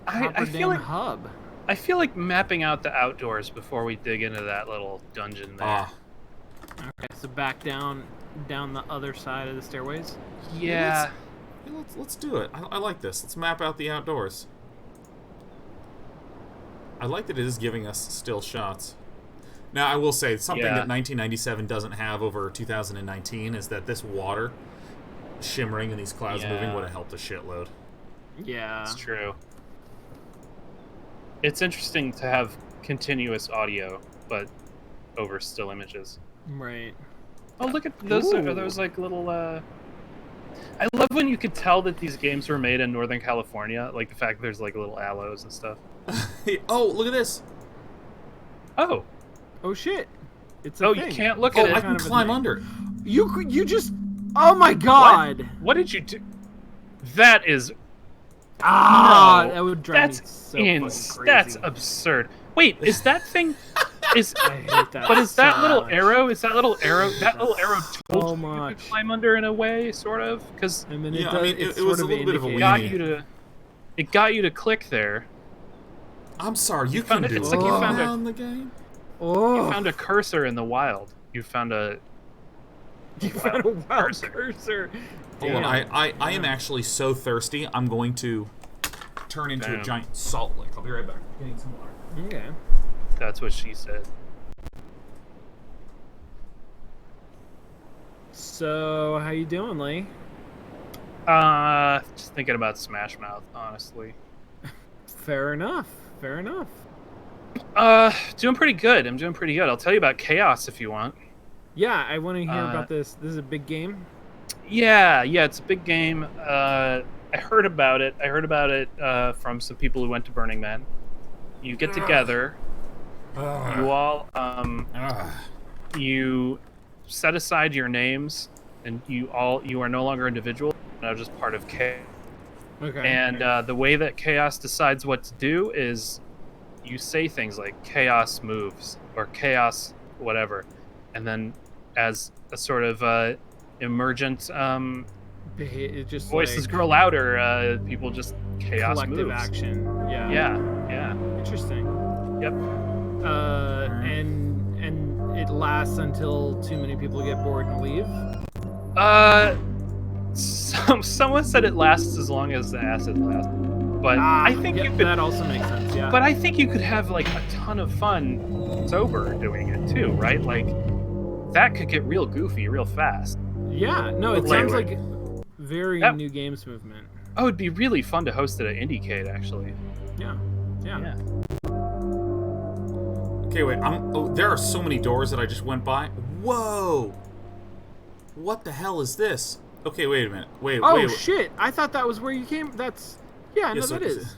I feel like hub. I feel like mapping out the outdoors before we dig into that little dungeon there. Okay, so back down the other side of the stairways. Yeah. Let's do it. I like this. Let's map out the outdoors. I like that it is giving us still shots. Now, I will say, something that 1997 doesn't have over 2019 is that this water shimmering and these clouds moving would have helped a shitload. Yeah. It's true. It's interesting to have continuous audio, but over still images. Right. Oh, look at those! Are those like little? I love when you could tell that these games were made in Northern California. Like the fact that there's like little aloes and stuff. Oh, look at this! Oh. Oh shit! It's a thing. You can't look at it. I can climb under. You just. Oh my god! What did you do? That is. No, that would drive me so fucking crazy. That's absurd. Wait, is that thing? Is I hate that. but is that so little much. arrow? Is that little arrow? That little arrow told you much. to climb under in a way, sort of, because I mean, Yeah, I mean, it was a little bit of a weenie. It got you to click there. I'm sorry, you found can it- do it's like you all found a- that in the game? Oh, You found a cursor in the wild. You found a. you found a wild cursor. Hold on, Damn. I am actually so thirsty, I'm going to turn into a giant salt lick. I'll be right back. Getting some water. Okay. That's what she said. So, how you doing, Lee? Just thinking about Smash Mouth, honestly. Fair enough. Fair enough. Doing pretty good. I'm doing pretty good. I'll tell you about Chaos if you want. Yeah, I want to hear about this. This is a big game. Yeah, it's a big game. I heard about it. From some people who went to Burning Man. You get together. You all, you set aside your names, and you are no longer individual. Now just part of Chaos. Okay. And the way that Chaos decides what to do is you say things like Chaos moves or Chaos whatever, and then as a sort of emergent It just voices like grow louder, people just Chaos collective moves. action. Yeah. Yeah. Interesting. Yep. And it lasts until too many people get bored and leave. Someone said it lasts as long as the acid lasts, but I think you could. That also makes sense. Yeah. But I think you could have like a ton of fun sober doing it too, right? Like that could get real goofy real fast. Yeah. No, it Like- sounds like very That- new games movement. Oh, it'd be really fun to host it at IndieCade, actually. Yeah. Okay, wait. There are so many doors that I just went by. Whoa! What the hell is this? Okay, wait a minute. Wait. Shit! I thought that was where you came. That's no, Yes, that okay. is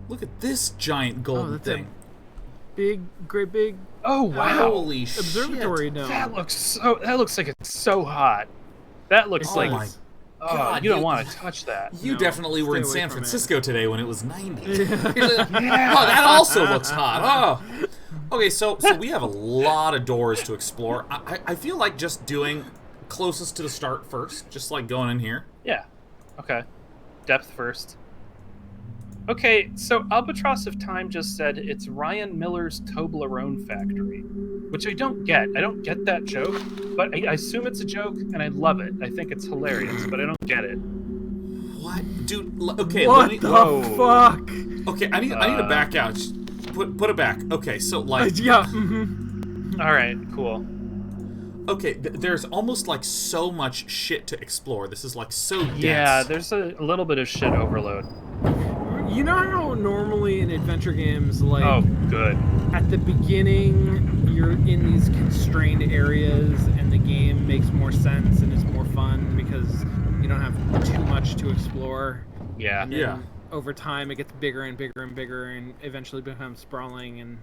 Look at this giant golden that's thing. great big Oh wow! Holy observatory shit! dome. That looks like it's so hot. That looks It like does. God, you don't want to touch that. You No, definitely were in stay away San from it. Francisco today when it was 90. Oh, that also looks hot. Oh. Okay, so we have a lot of doors to explore. I feel like just doing closest to the start first, just like going in here. Yeah. Okay. Depth first. Okay, so Albatross of Time just said it's Ryan Miller's Toblerone factory, which I don't get. I don't get that joke, but I assume it's a joke, and I love it. I think it's hilarious, but I don't get it. What, dude? Okay, What let me. the Whoa. fuck? Okay, I need to back out. Just put it back. Okay, so like. Yeah. All right, cool. Okay, there's almost like so much shit to explore. This is like so dense. Yeah, there's a little bit of shit overload. You know how normally in adventure games, like Oh, good. at the beginning, you're in these constrained areas, and the game makes more sense and is more fun because you don't have too much to explore. Yeah. And then Yeah. over time, it gets bigger and bigger and bigger, and eventually becomes sprawling. And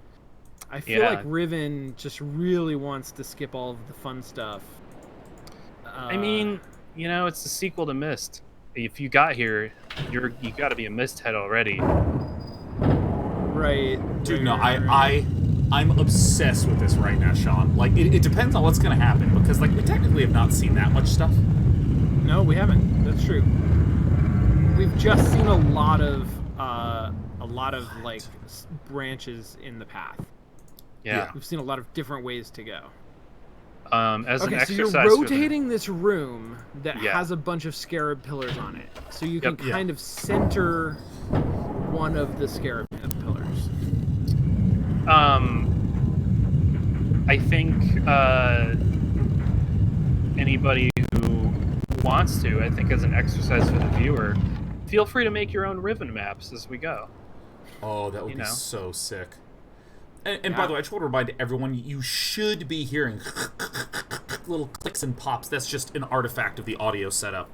I feel Yeah. like Riven just really wants to skip all of the fun stuff. I mean, you know, it's the sequel to Myst. If you got here, you got to be a Myst head already. right? Dude, no, right. I'm obsessed with this right now, Sean. Like, it depends on what's gonna happen because, like, we technically have not seen that much stuff. No, we haven't. That's true. We've just seen a lot of like branches in the path. Yeah. We've seen a lot of different ways to go. As an Okay, so you're exercise for the- rotating this room that Yeah. has a bunch of scarab pillars on it, so you can Yep. Yeah. kind of center one of the scarab pillars. I think anybody who wants to, I think as an exercise for the viewer, feel free to make your own Riven maps as we go. Oh, that would You be know. so sick. And by Yeah. the way, I just want to remind everyone, you should be hearing little clicks and pops. That's just an artifact of the audio setup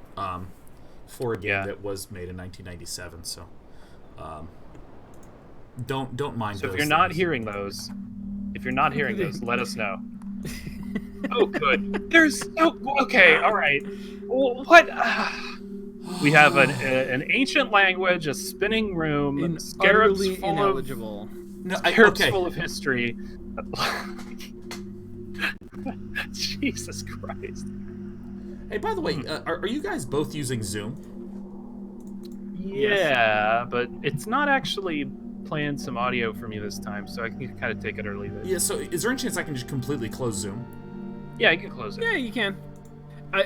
for a game Yeah. that was made in 1997. So don't mind. So if those you're not things. hearing those, let us know. Oh, good. There's okay, all right. Well, what? We have an ancient language, a spinning room, In scarabs utterly full of ineligible. No, scarabs okay. full of history. Jesus Christ. Hey, by the way, are you guys both using Zoom? Yeah, but it's not actually playing some audio for me this time, so I can kind of take it or leave it. Yeah. So is there any chance I can just completely close Zoom? Yeah, I can close it. Yeah, you can.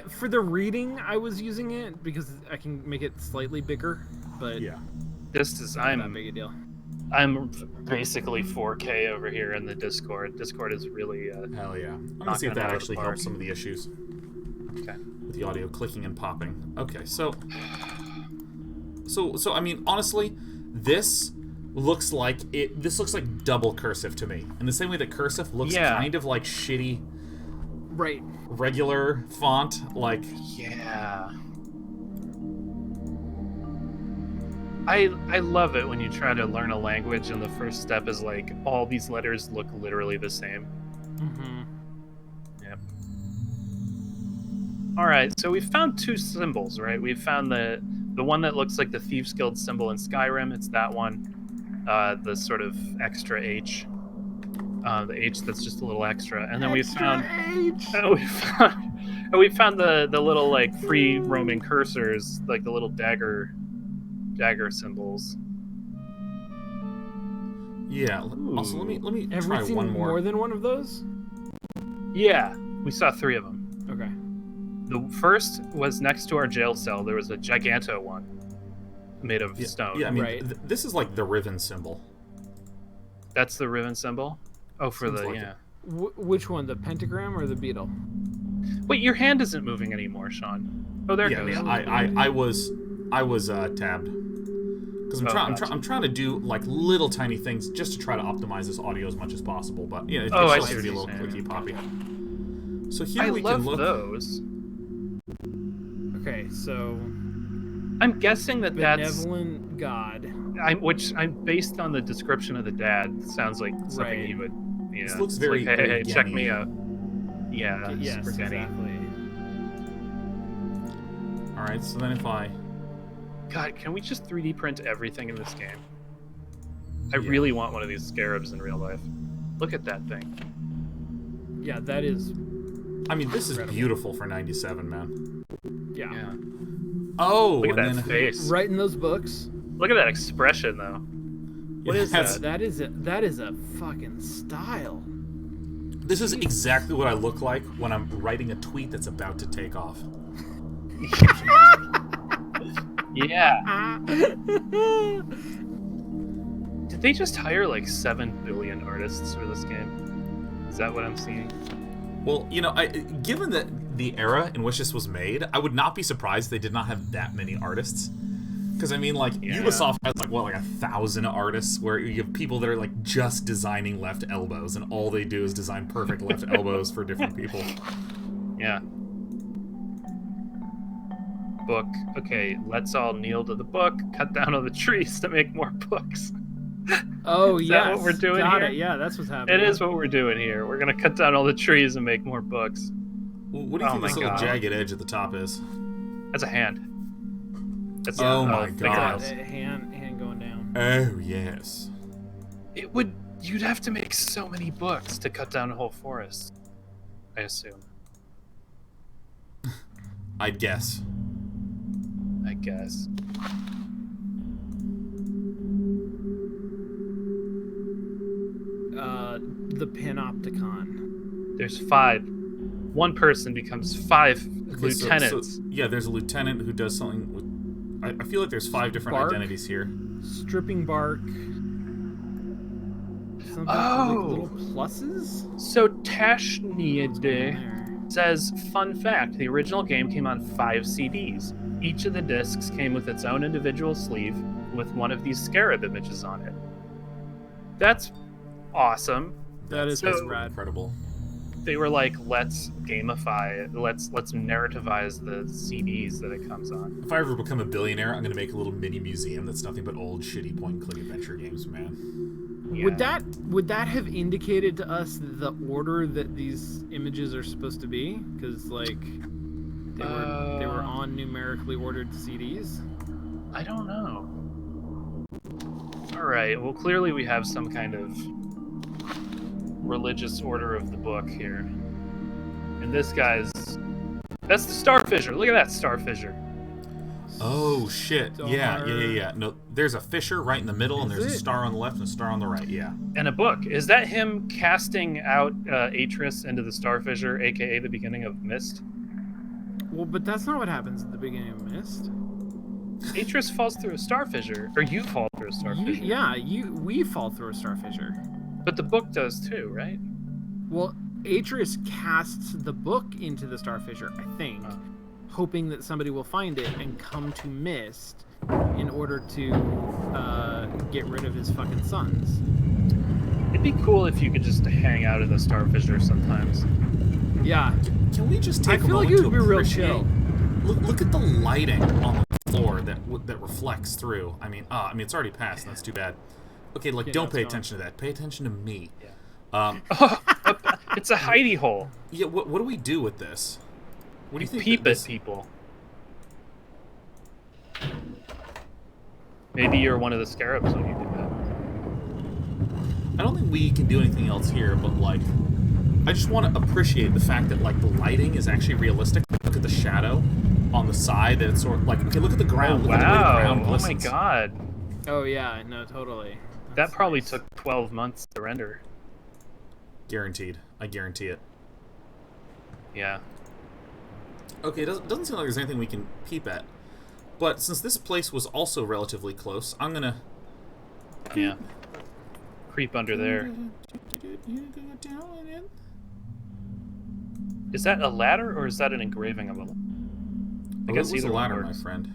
For the reading, I was using it because I can make it slightly bigger, but Yeah. This is not that big a deal. I'm basically 4K over here in the Discord. Discord is really Hell yeah. I'm gonna Knocking see if it that out of actually the helps park. some of the issues okay. with the audio clicking and popping. Okay, so I mean, honestly, this looks like double cursive to me. In the same way that cursive looks Yeah. kind of like shitty Right. regular font, like Yeah. I love it when you try to learn a language and the first step is like all these letters look literally the same. Mm-hmm. Yep. All right, so we found two symbols, right? We found the one that looks like the Thieves Guild symbol in Skyrim. It's that one. The sort of extra H. The H that's just a little extra, and then we found we found the little like free roaming cursors, like the little dagger symbols. yeah. Also, let me Have try we seen one more. more than one of those? Yeah, we saw three of them. Okay. The first was next to our jail cell. There was a giganto one made of stone. Yeah, I mean, Right. this is like the Riven symbol. That's the Riven symbol. Oh, for Seems the like yeah. Which one, the pentagram or the beetle? Wait, your hand isn't moving anymore, Sean. Oh, there it Yeah, goes. yeah. I was tabbed because I'm trying to do like little tiny things just to try to optimize this audio as much as possible. But yeah, it's I still see going to be a what little you're clicky poppy. So here I we love can look. those. Okay, so I'm guessing that's benevolent god. which I'm based on the description of the dad. Sounds like something Right. he would. Yeah, This looks it's very, like, hey, very check Genny. me out. Yeah, Yes, super Genny. exactly. All right, so then if I... God, can we just 3D print everything in this game? I really want one of these scarabs in real life. Look at that thing. Yeah, that is... I mean, this is beautiful for 97, man. Yeah. Oh, Look at and that then... face. Writing those books. Look at that expression, though. What is that? That is a fucking style. This is exactly what I look like when I'm writing a tweet that's about to take off. Yeah. Did they just hire like 7 billion artists for this game? Is that what I'm seeing? Well, you know, given that the era in which this was made, I would not be surprised they did not have that many artists. Because, I mean, like, Ubisoft has, like, what, like 1,000 artists, where you have people that are, like, just designing left elbows, and all they do is design perfect left elbows for different people. Yeah. Book. Okay, let's all kneel to the book, cut down all the trees to make more books. Oh, Is yeah. that what we're doing Got here? it. Yeah, that's what's happening. It is what we're doing here. We're gonna cut down all the trees and make more books. Well, what do you think this little jagged edge at the top is? That's a hand. That's oh my god. Hand going down. Oh, yes. It would... You'd have to make so many books to cut down a whole forest. I assume. I'd guess. I guess. The Panopticon. There's 5. One person becomes 5 lieutenants. So, yeah, there's a lieutenant who does something with... I feel like there's 5 different identities here. Stripping bark. Something Oh! like little pluses? So Tashniyade says, fun fact, the original game came on 5 CDs. Each of the discs came with its own individual sleeve with one of these scarab images on it. That's awesome. That is so rad. Incredible. They were like, let's gamify it. Let's narrativize the CDs that it comes on. If I ever become a billionaire, I'm going to make a little mini museum that's nothing but old, shitty point-and-click adventure games, man. Yeah. Would that have indicated to us the order that these images are supposed to be? Because like they were on numerically ordered CDs. I don't know. All right. Well, clearly we have some kind of religious order of the book here, and this guy's—that's the star fissure. Look at that star fissure. Oh shit! Yeah. No, there's a fissure right in the middle, and there's a star on the left and a star on the right. Yeah. And a book. Is that him casting out Atris into the star fissure, aka the beginning of Myst? Well, but that's not what happens at the beginning of Myst. Atris falls through a star fissure, or you fall through a star fissure. Yeah, we fall through a star fissure. But the book does too, right? Well, Atreus casts the book into the star fissure, I think, hoping that somebody will find it and come to Myst in order to get rid of his fucking sons. It'd be cool if you could just hang out in the star fissure sometimes. Yeah. Can we just take a moment to appreciate? Look at the lighting on the floor that reflects through. I mean, it's already passed. And that's too bad. Okay, like, don't pay attention to that. Pay attention to me. Yeah. It's a hidey hole. Yeah, what do we do with this? What do you think? Peep at people. Maybe you're one of the scarabs when you do that. I don't think we can do anything else here, but, like, I just want to appreciate the fact that, like, the lighting is actually realistic. Look at the shadow on the side that it's sort of, like, okay, look at the ground. Oh, look at the way the ground oh my glistens. god. Oh, yeah, no, totally. That probably took 12 months to render. Guaranteed. I guarantee it. Yeah. Okay, it doesn't seem like there's anything we can peep at. But since this place was also relatively close, I'm gonna... Yeah. Creep under there. Is that a ladder, or is that an engraving of a... I guess it's a ladder, my friend.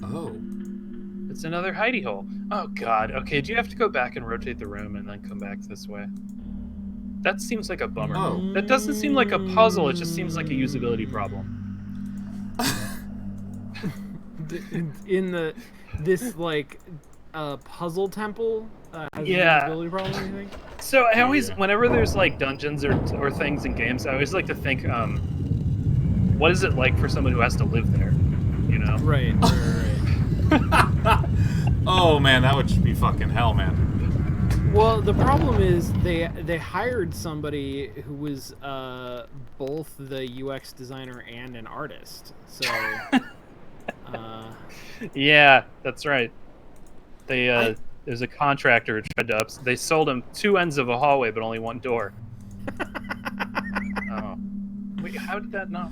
Oh. It's another hidey hole. Oh god. Okay, do you have to go back and rotate the room and then come back this way? That seems like a bummer. Oh. That doesn't seem like a puzzle, it just seems like a usability problem. In this like puzzle temple has Yeah. a usability problem or anything? So I always, whenever there's like dungeons or things in games, I always like to think, what is it like for someone who has to live there? You know? Right. Oh man, that would just be fucking hell, man. Well, the problem is they hired somebody who was both the UX designer and an artist. So yeah, that's right. There's a contractor who tried to they sold him 2 ends of a hallway but only 1 door. Oh. Wait, how did that not?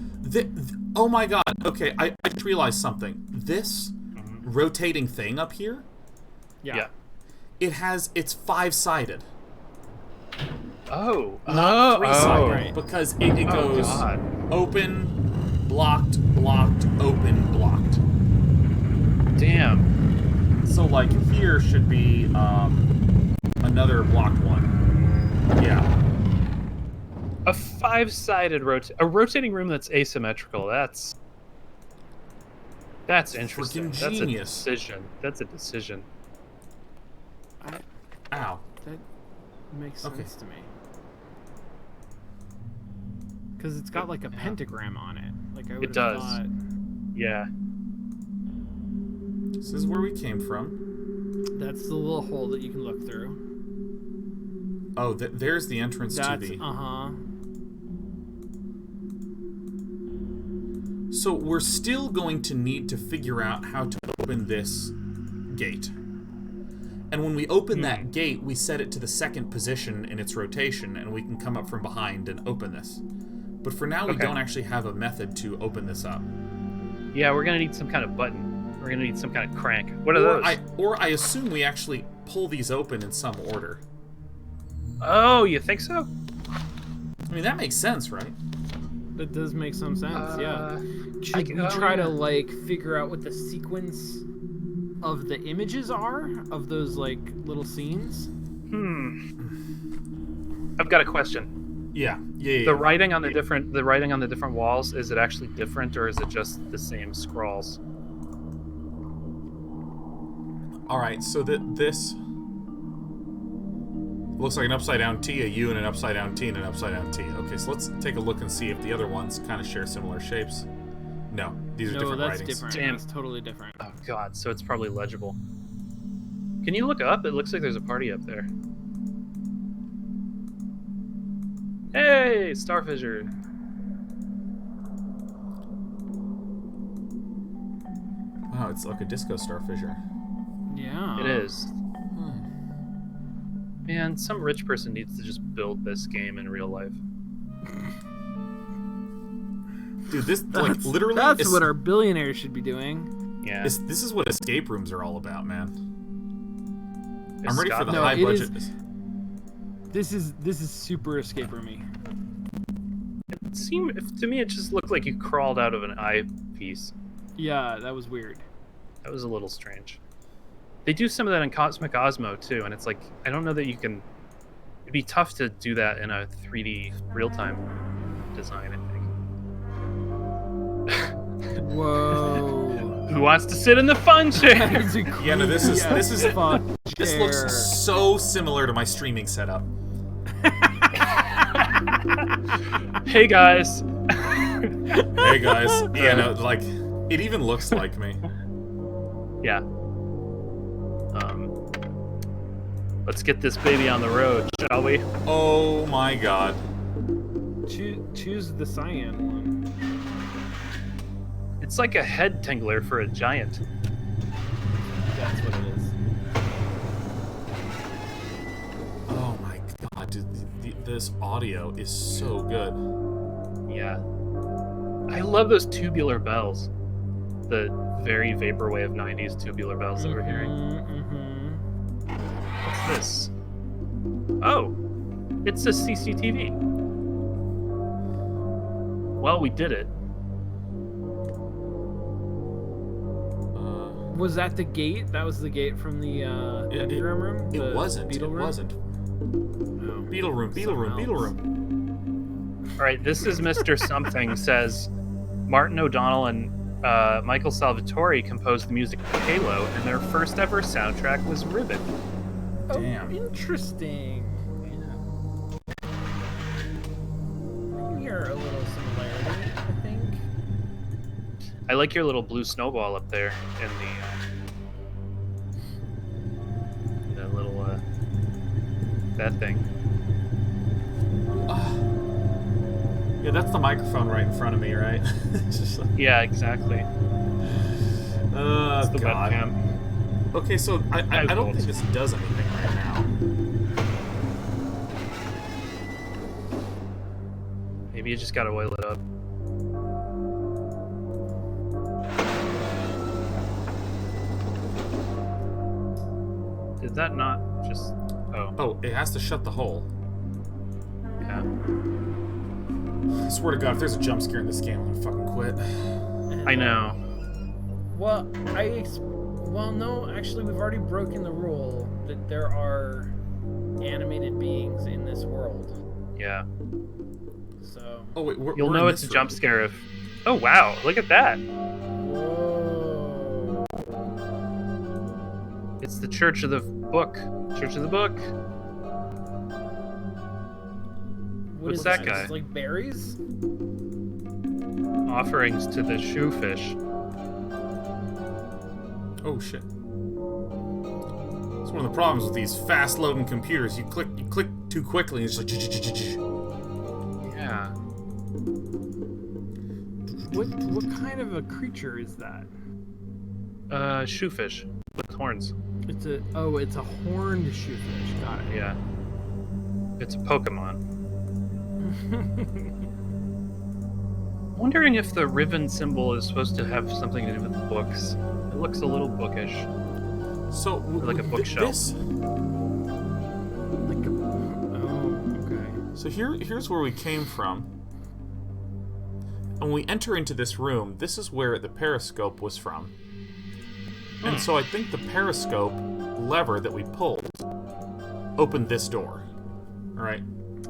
Oh my god. Okay, I just realized something. This rotating thing up here, Yeah. it's 5-sided. Oh. Not 3-sided. right. Because it goes God. open, blocked, blocked, open, blocked. Damn. So like here should be another blocked one. Yeah. A 5-sided rotating room that's asymmetrical. That's interesting. Freaking That's a genius. decision. That's a decision. Ow. that makes sense Okay. to me. Because it's got like a pentagram on it. Like I would It does. thought. Yeah. This is where we came from. That's the little hole that you can look through. Oh, there's the entrance That's to the... So we're still going to need to figure out how to open this gate. And when we open that gate, we set it to the 2nd position in its rotation, and we can come up from behind and open this. But for now, we don't actually have a method to open this up. Yeah, we're gonna need some kind of button. We're gonna need some kind of crank. What are those? I assume we actually pull these open in some order. Oh, you think so? I mean, that makes sense, right? That does make some sense, yeah. Should we oh, try yeah. to, like, figure out what the sequence of the images are? Of those, like, little scenes? I've got a question. Yeah. The writing on the different walls, is it actually different or is it just the same scrawls? All right, so this looks like an upside-down T, a U, and an upside-down T, and an upside-down T. Okay, so let's take a look and see if the other ones kind of share similar shapes. No, these are different that's writings. different. Damn. That's totally different. Oh god, so it's probably legible. Can you look up? It looks like there's a party up there. Hey, Starfisher. Wow, it's like a disco star fissure. Yeah. It is. Man, some rich person needs to just build this game in real life. Dude, this like literally That's what our billionaires should be doing. Yeah. this is what escape rooms are all about, man. I'm ready for the No, high it budget. This is super escape roomy. To me, it just looked like you crawled out of an eyepiece. Yeah, that was weird. That was a little strange. They do some of that in Cosmic Osmo too, and it's like I don't know that you can. It'd be tough to do that in a 3D real-time design. I think. Whoa. Who wants to sit in the fun chair? Yeah, no, this is fuck this chair. looks so similar to my streaming setup. Hey guys. Hey guys, yeah, no, like it even looks like me. Yeah. Let's get this baby on the road, shall we? Oh my god. Choose the cyan one. It's like a head tingler for a giant. That's what it is. Oh my god, dude, this audio is so good. Yeah. I love those tubular bells. The very vaporwave 90s tubular bells that we're hearing. What's this? Oh, it's a CCTV. Well, we did it. Was that the gate? That was the gate from the pentagram room? It The wasn't. Beetle It room? wasn't. No. Beetle room. Something else. All right, this is Mr. Something says Martin O'Donnell and Michael Salvatore composed the music for Halo, and their first ever soundtrack was Riven. Damn. Oh, interesting. Yeah. We hear a little similarity, I think. like your little blue snowball up there in the little that thing. Yeah, that's the microphone right in front of me, right? It's just like, Yeah, exactly. It's the God. webcam. Okay, so I don't think this does anything right now. Maybe you just gotta oil it up. Did that not just... Oh. Oh, it has to shut the hole. Yeah. I swear to God, if there's a jump scare in this game, I'm gonna fucking quit. I know. Well, well, no, actually, we've already broken the rule that there are animated beings in this world. Yeah. So. Oh wait, You'll know it's a jump scare if... Oh, wow. Look at that. Whoa. It's the Church of the Book. Church of the Book. What's that guy? It's like berries? Offerings to the shoefish. Oh shit. It's one of the problems with these fast-loading computers. You click too quickly, and it's like... Yeah. What kind of a creature is that? Shoefish with horns. It's a horned shoefish. Got it. Yeah. It's a Pokemon. Wondering if the Riven symbol is supposed to have something to do with the books. It looks a little bookish. So, like a bookshelf. Okay. So here's where we came from. And when we enter into this room, this is where the periscope was from. And so I think the periscope lever that we pulled opened this door. Alright.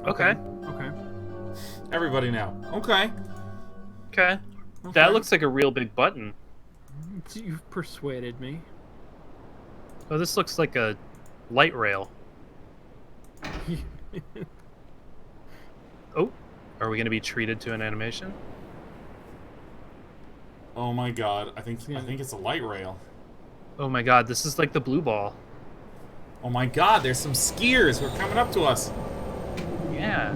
Okay. Okay. Everybody now. Okay. Okay. That looks like a real big button. You've persuaded me. Oh, this looks like a light rail. Oh, are we going to be treated to an animation? Oh my God! I think it's a light rail. Oh my God! This is like the blue ball. Oh my God! There's some skiers who are coming up to us. Yeah.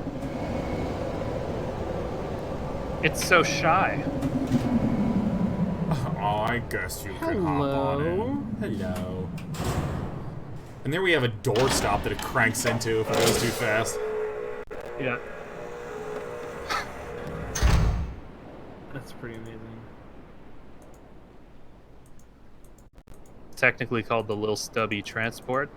It's so shy. Oh, I guess you could hop on it. Hello. And there we have a doorstop that it cranks into if it goes too fast. Yeah. That's pretty amazing. Technically called the Lil Stubby Transport.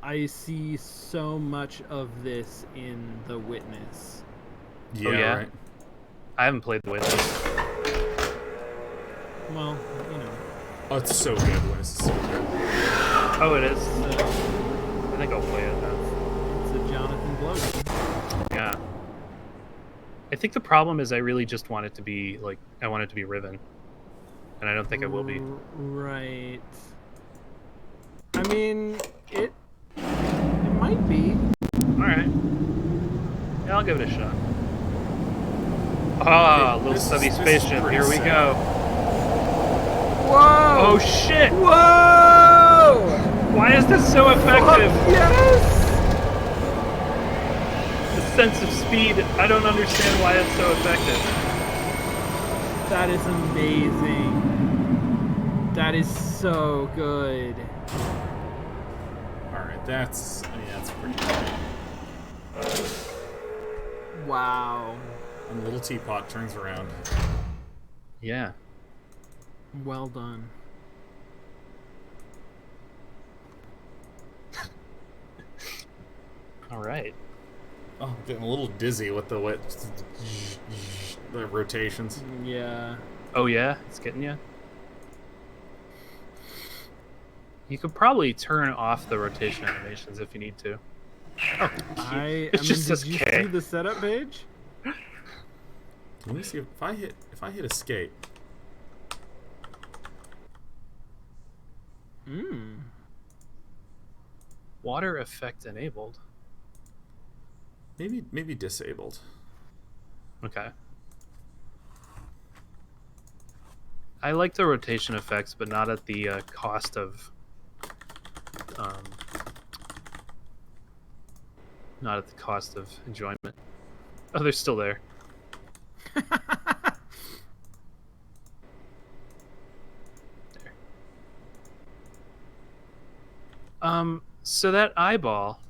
I see so much of this in The Witness. Yeah, right. I haven't played The Witness. Well, you know. Oh, it's so good when it's so good. Oh, it is? I think I'll play it then. It's a Jonathan Blow. Yeah. I think the problem is I really just want it to be, like, I want it to be Riven. And I don't think it will be. Right. I mean, it might be. Alright. Yeah, I'll give it a shot. Ah, Little Stubby Spaceship, here we go. Whoa! Oh shit! Whoa! Why is this so effective? Yes! The sense of speed, I don't understand why it's so effective. That is amazing. That is so good. Alright, that's pretty good. Wow. And the little teapot turns around. Yeah. Well done. Alright. Oh, I'm getting a little dizzy with the rotations. Yeah. Oh yeah? It's getting you? You could probably turn off the rotation animations if you need to. Oh, Did you see the setup page? Let me see if I hit escape. Water effect enabled. Maybe disabled. Okay. I like the rotation effects, but not at the cost of... not at the cost of enjoyment. Oh, they're still there. There. So that eyeball...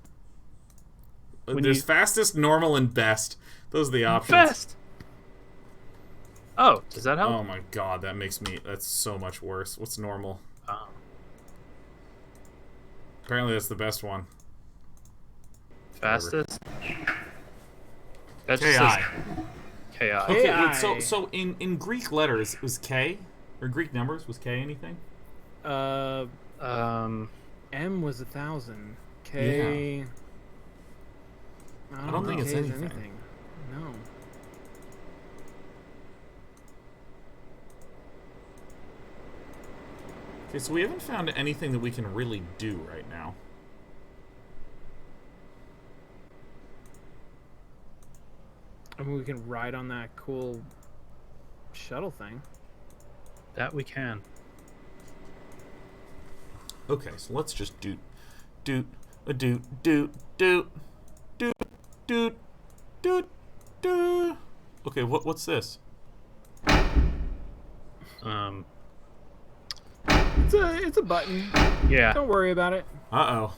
There's fastest, normal, and best. Those are the options. Best! Oh, does that help? Oh my god, that's so much worse. What's normal? Oh. Apparently that's the best one. Fastest? That KI. just says KI. Okay, wait, so in Greek letters, was K? Or Greek numbers, was K anything? M was 1,000. K... Yeah. I don't think it's anything. No. Okay, so we haven't found anything that we can really do right now. I mean, we can ride on that cool shuttle thing. That we can. Okay, so let's just doot. Okay, what's this? It's a button. Yeah. Don't worry about it. Uh-oh.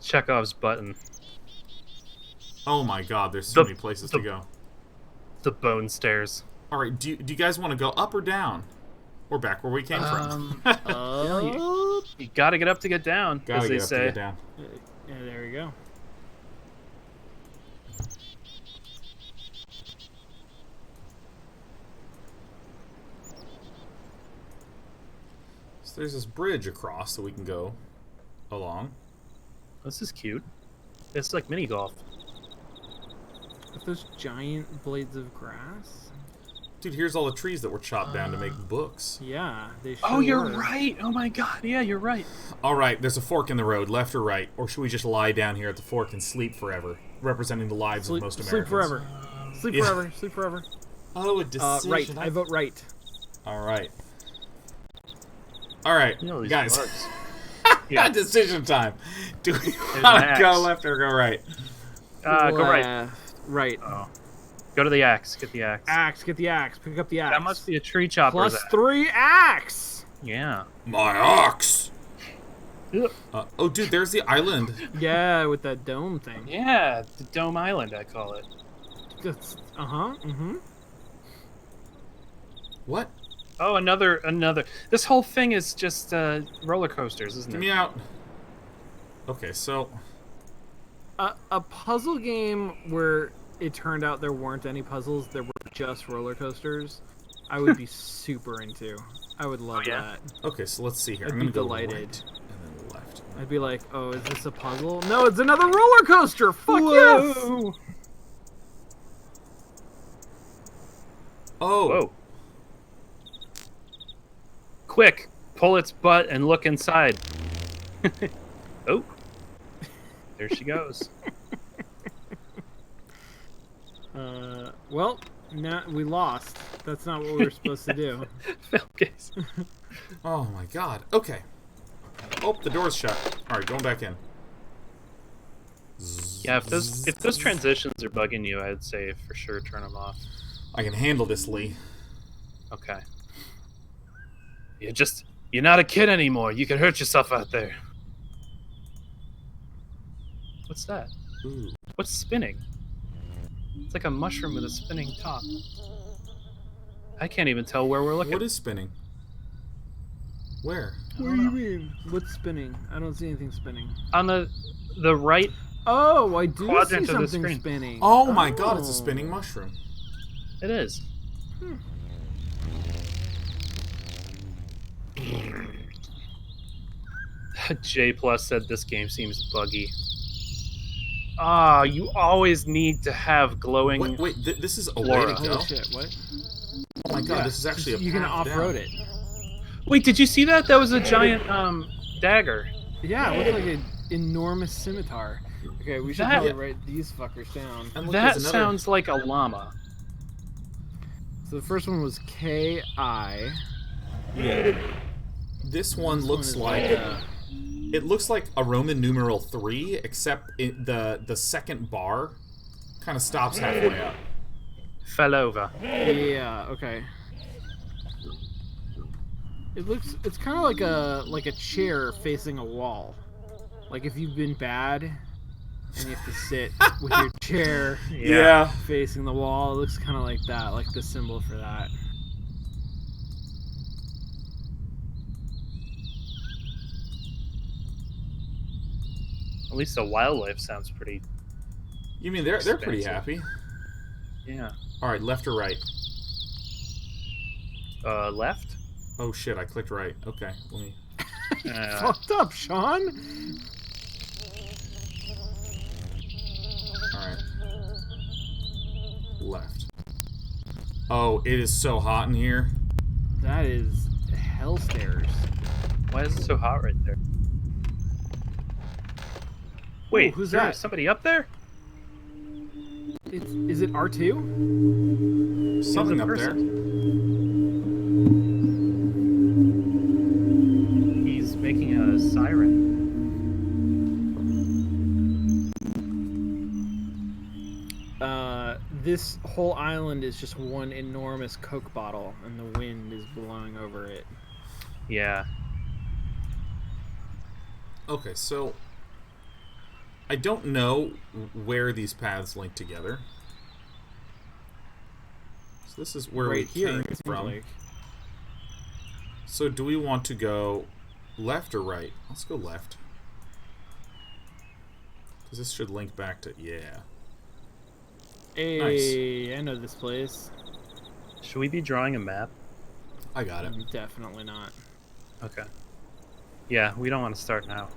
Chekhov's button. Oh my god, there's so many places to go. The bone stairs. Alright, do you guys want to go up or down? Or back where we came from? You gotta get up to get down, as they say. Yeah, there we go. So there's this bridge across that we can go along. This is cute. It's like mini golf. With those giant blades of grass? Dude, here's all the trees that were chopped down to make books. Yeah, they sure Oh, you're were. right. Oh my god. Yeah, you're right. Alright, there's a fork in the road, left or right? Or should we just lie down here at the fork and sleep forever, representing the lives of most Americans? Sleep forever. Sleep Yeah. forever. Sleep forever. Oh, a decision. Right. I vote right. Alright. Alright, You know these guys. bugs. Yeah, decision time. Do we an want to axe. go left or go right? Go right. Left. Right. Oh. Go to the axe. Get the axe. Axe. Get the axe. Pick up the axe. That must be a tree chopper. Plus 3 axe. Yeah. My ox! Ugh. Oh, dude, there's the island. Yeah, with that dome thing. Yeah, the Dome Island, I call it. What? Oh, another. This whole thing is just roller coasters, isn't Get it? me out. Okay, so... A puzzle game where it turned out there weren't any puzzles, there were just roller coasters, I would be super into. I would love that. Okay, so let's see here. I'd I'm be gonna go delighted. right and then left. I'd be like, oh, is this a puzzle? No, it's another roller coaster! Fuck yes! Oh! Whoa. Quick, pull its butt and look inside. Oh. There she goes. Well, we lost. That's not what we were supposed to do. Fail case. Oh my god. Okay. Oh, the door's shut. Alright, going back in. Yeah, if those transitions are bugging you, I'd say for sure turn them off. I can handle this, Lee. Okay. You're not a kid anymore. You can hurt yourself out there. What's that? Ooh. What's spinning? It's like a mushroom with a spinning top. I can't even tell where we're looking. What is spinning? Where? What do you mean? What's spinning? I don't see anything spinning. On the right. Oh, I do see Quadrant of the something screen. spinning. Oh my god, it's a spinning mushroom. It is. J Plus said this game seems buggy. Ah, you always need to have glowing. Wait, this is a way Flora. to go? Holy shit, what? Oh my god, this is actually a You can path off-road down. it. Wait, did you see that? That was a giant dagger. Yeah, it looks like an enormous scimitar. Okay, we should That- probably write these fuckers down. And look, That there's another- sounds like a llama. So the first one was K-I. Yeah. This one looks like it looks like a Roman numeral 3, except the second bar kind of stops halfway up. Fell over. Yeah, okay. It's kind of like a chair facing a wall. Like if you've been bad and you have to sit with your chair facing the wall, it looks kind of like that, like the symbol for that. At least the wildlife sounds pretty. You mean they're pretty happy? Yeah. All right, left or right? Left. Oh shit! I clicked right. Okay, let me. Fucked up, Sean. All right. Left. Oh, it is so hot in here. That is hell stairs. Why is it so hot right there? Wait, who's there that? Somebody up there? Is it R2? Something up person. there. He's making a siren. This whole island is just one enormous Coke bottle, and the wind is blowing over it. Yeah. Okay, so I don't know where these paths link together. So this is where Right we here, came it seems from. like. So do we want to go left or right? Let's go left. Because this should link back to... Yeah. Hey, I know this place. Should we be drawing a map? I got it. Definitely not. Okay. Yeah, we don't want to start now.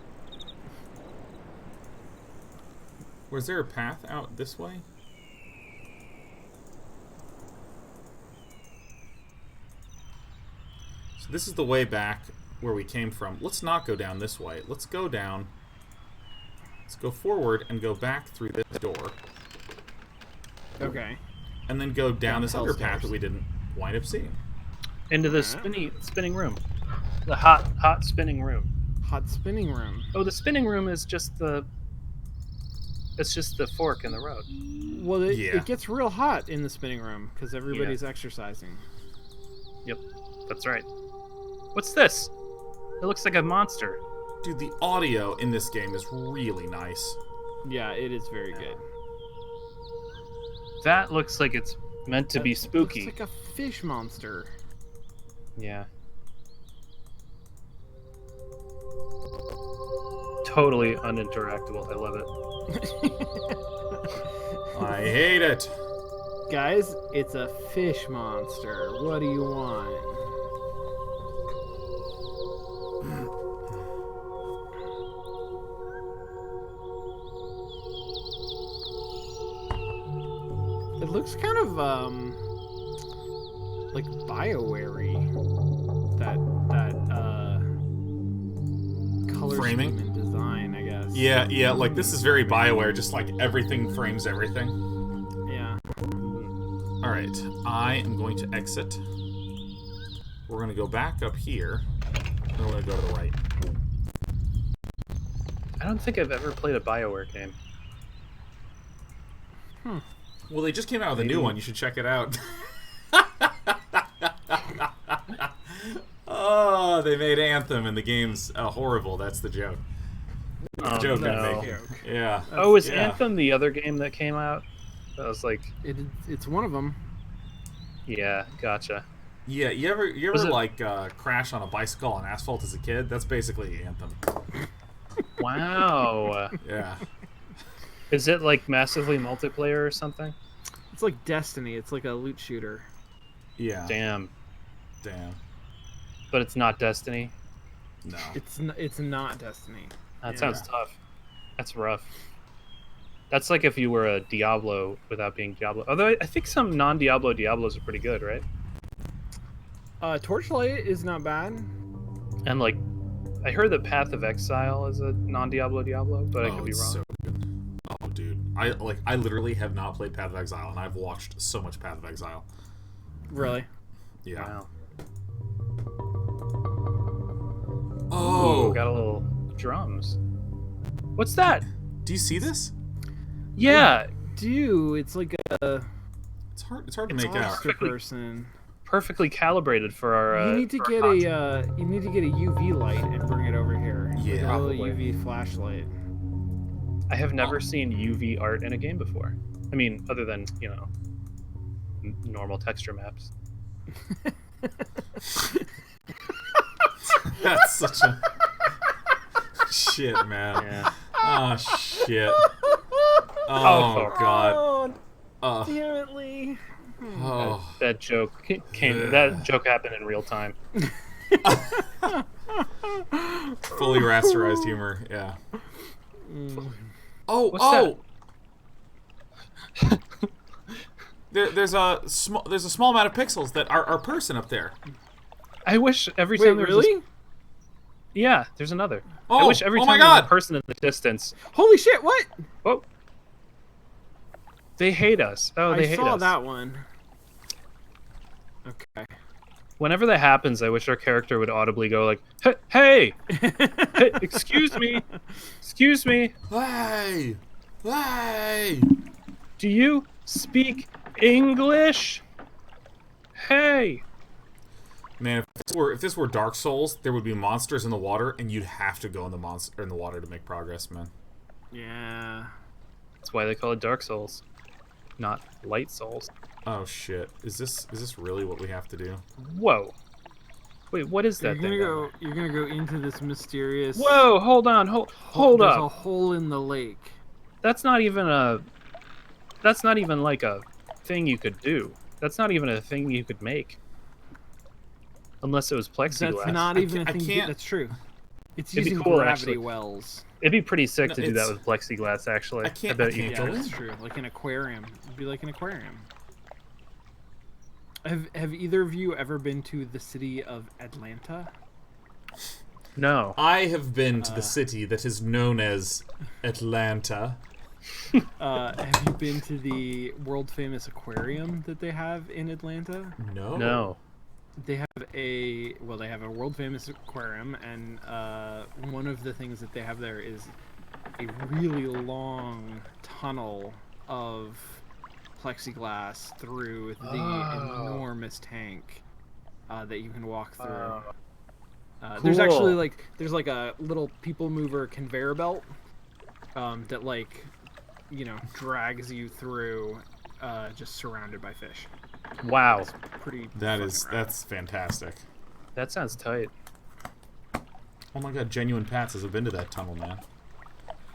Was there a path out this way? So this is the way back where we came from. Let's not go down this way. Let's go down. Let's go forward and go back through this door. Okay. And then go down this other path stairs. that we didn't wind up seeing. Into the spinning room. The hot spinning room. Hot spinning room. Oh, the spinning room is just the... It's just the fork in the road. Well, Yeah. it gets real hot in the spinning room because everybody's exercising. Yep, that's right. What's this? It looks like a monster. Dude, the audio in this game is really nice. Yeah, it is very good. That looks like it's meant to be spooky. It's like a fish monster. Yeah. Totally uninteractable. I love it. I hate it. Guys, it's a fish monster. What do you want? It looks kind of like BioWare-y. That color Framing? scheme and design, I guess. Yeah, like this is very BioWare, just like everything frames everything. Yeah. Alright, I am going to exit. We're going to go back up here. And we're going to go to the right. I don't think I've ever played a BioWare game. Well, they just came out with a new one. You should check it out. Oh, they made Anthem, and the game's horrible. That's the joke. Joke no. I'm making. Yeah. Oh, is yeah. Anthem the other game that came out? That was like... It's one of them. Yeah, gotcha. Yeah, you ever Was it- like crash on a bicycle on asphalt as a kid? That's basically Anthem. Wow. Yeah. Is it like massively multiplayer or something? It's like Destiny. It's like a loot shooter. Yeah. Damn. Damn. But it's not Destiny? No. It's not Destiny. That Yeah. sounds tough. That's rough. That's like if you were a Diablo without being Diablo. Although I think some non-Diablo Diablos are pretty good, right? Torchlight is not bad. And like, I heard that Path of Exile is a non-Diablo Diablo, but I could be it's wrong. so good. Oh, dude. I literally have not played Path of Exile, and I've watched so much Path of Exile. Really? Yeah. Wow. Oh, Ooh, got a little drums. What's that? do you see this? Yeah, It's like a It's hard. It's hard to It's make all out. monster person. perfectly calibrated for our. You need to for get our a UV light and bring it over here. Like Yeah. a little Probably. UV flashlight. I have never seen UV art in a game before. I mean, other than normal texture maps. That's such a shit, man. Yeah. Oh shit. Oh, God. Oh, damn it, Lee. Oh. That joke came. Yeah. That joke happened in real time. Fully rasterized humor. Yeah. Oh. What's There's a small amount of pixels that are person up there. I wish every Wait, time there was a- really? Yeah, there's another. Oh, I wish every oh time my there was a God. person in the distance. Holy shit! What? Oh, they hate us. Oh, they I hate saw us. that one. Okay. Whenever that happens, I wish our character would audibly go like, "Hey, hey, excuse me, excuse me. Hey. Hey. Do you speak English? Hey." Man, if this were Dark Souls, there would be monsters in the water, and you'd have to go in the water to make progress, man. Yeah. That's why they call it Dark Souls, not Light Souls. Oh shit! Is this really what we have to do? Whoa. Wait, what is that thing? You're gonna go into this mysterious. Whoa, hold on, hold There's a up. hole in the lake. That's not even like a thing you could do. That's not even a thing you could make. Unless it was plexiglass. That's not even a thing. can't- That's true. It's It'd be using cool, gravity actually. wells. It'd be pretty sick No, to do that it's- with plexiglass, actually. I can't- bet I you can't could. go That's in. true. Like an aquarium. It'd be like an aquarium. Have either of you ever been to the city of Atlanta? No. I have been to the city that is known as Atlanta. Have you been to the world famous aquarium that they have in Atlanta? No. No. They have a world famous aquarium, and one of the things that they have there is a really long tunnel of plexiglass through the enormous tank that you can walk through. There's Cool. actually there's a little people mover conveyor belt that drags you through, just surrounded by fish. Wow. Pretty. That's fantastic. That sounds tight. Oh my god, genuine Pats has been to that tunnel, man.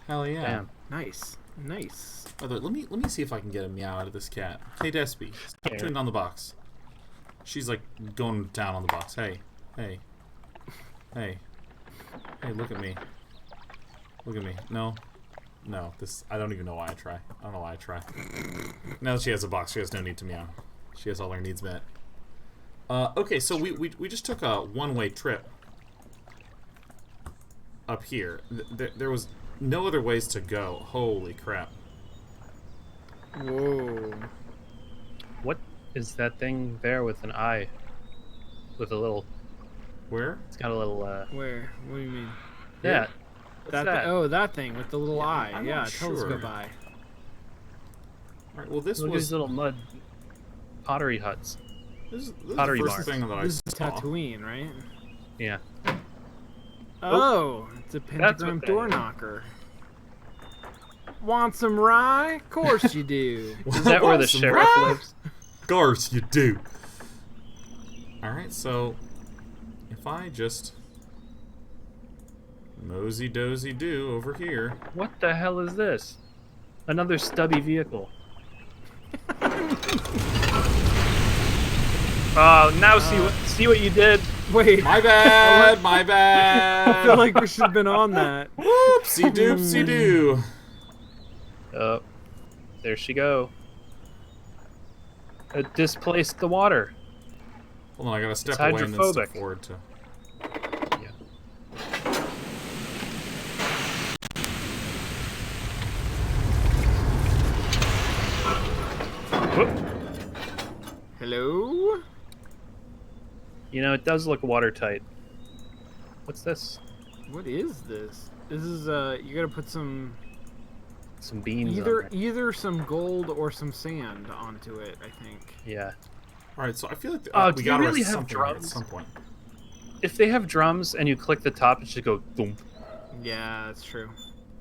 Hell yeah. Damn. Nice. By the way, let me see if I can get a meow out of this cat. Hey Despy, stop chewing on the box. She's like going down on the box. Hey, look at me. Look at me. No, this, I don't even know why I try. I don't know why I try. Now that she has a box, she has no need to meow. She has all her needs met. Okay, so we just took a one-way trip up here. There was no other ways to go. Holy crap. Whoa. What is that thing there with an eye? With a little... Where? It's got a little, Where? What do you mean? Yeah. What's that? Oh, that thing with the little eye. I'm Yeah, not telescope sure. eye. Alright, well this Look at was... these little mud pottery huts. This is pottery the first barn. thing that I This is saw. Tatooine, right? Yeah. Oh, it's a That's pentagram what door that is. knocker. Want some rye? Of course you do. Is that where the Want some sheriff rye? lives? Of course you do. Alright, so if I just mosey dozy do over here. What the hell is this? Another stubby vehicle. Oh, now see what you did. Wait, My bad, my I feel bad. like we should have been on that. Whoopsie doopsie doo. Oh, there she go. It displaced the water. Hold on, I gotta step It's away and then step hydrophobic. forward to. Yeah. Whoop. Hello? You know, it does look watertight. What's this? What is this? This is you gotta put some Beans. On there. either some gold or some sand onto it. I think. Yeah. All right, so I feel like Do we you gotta really rest have something here at drums? some point. If they have drums and you click the top, it should go boom. Yeah, that's true.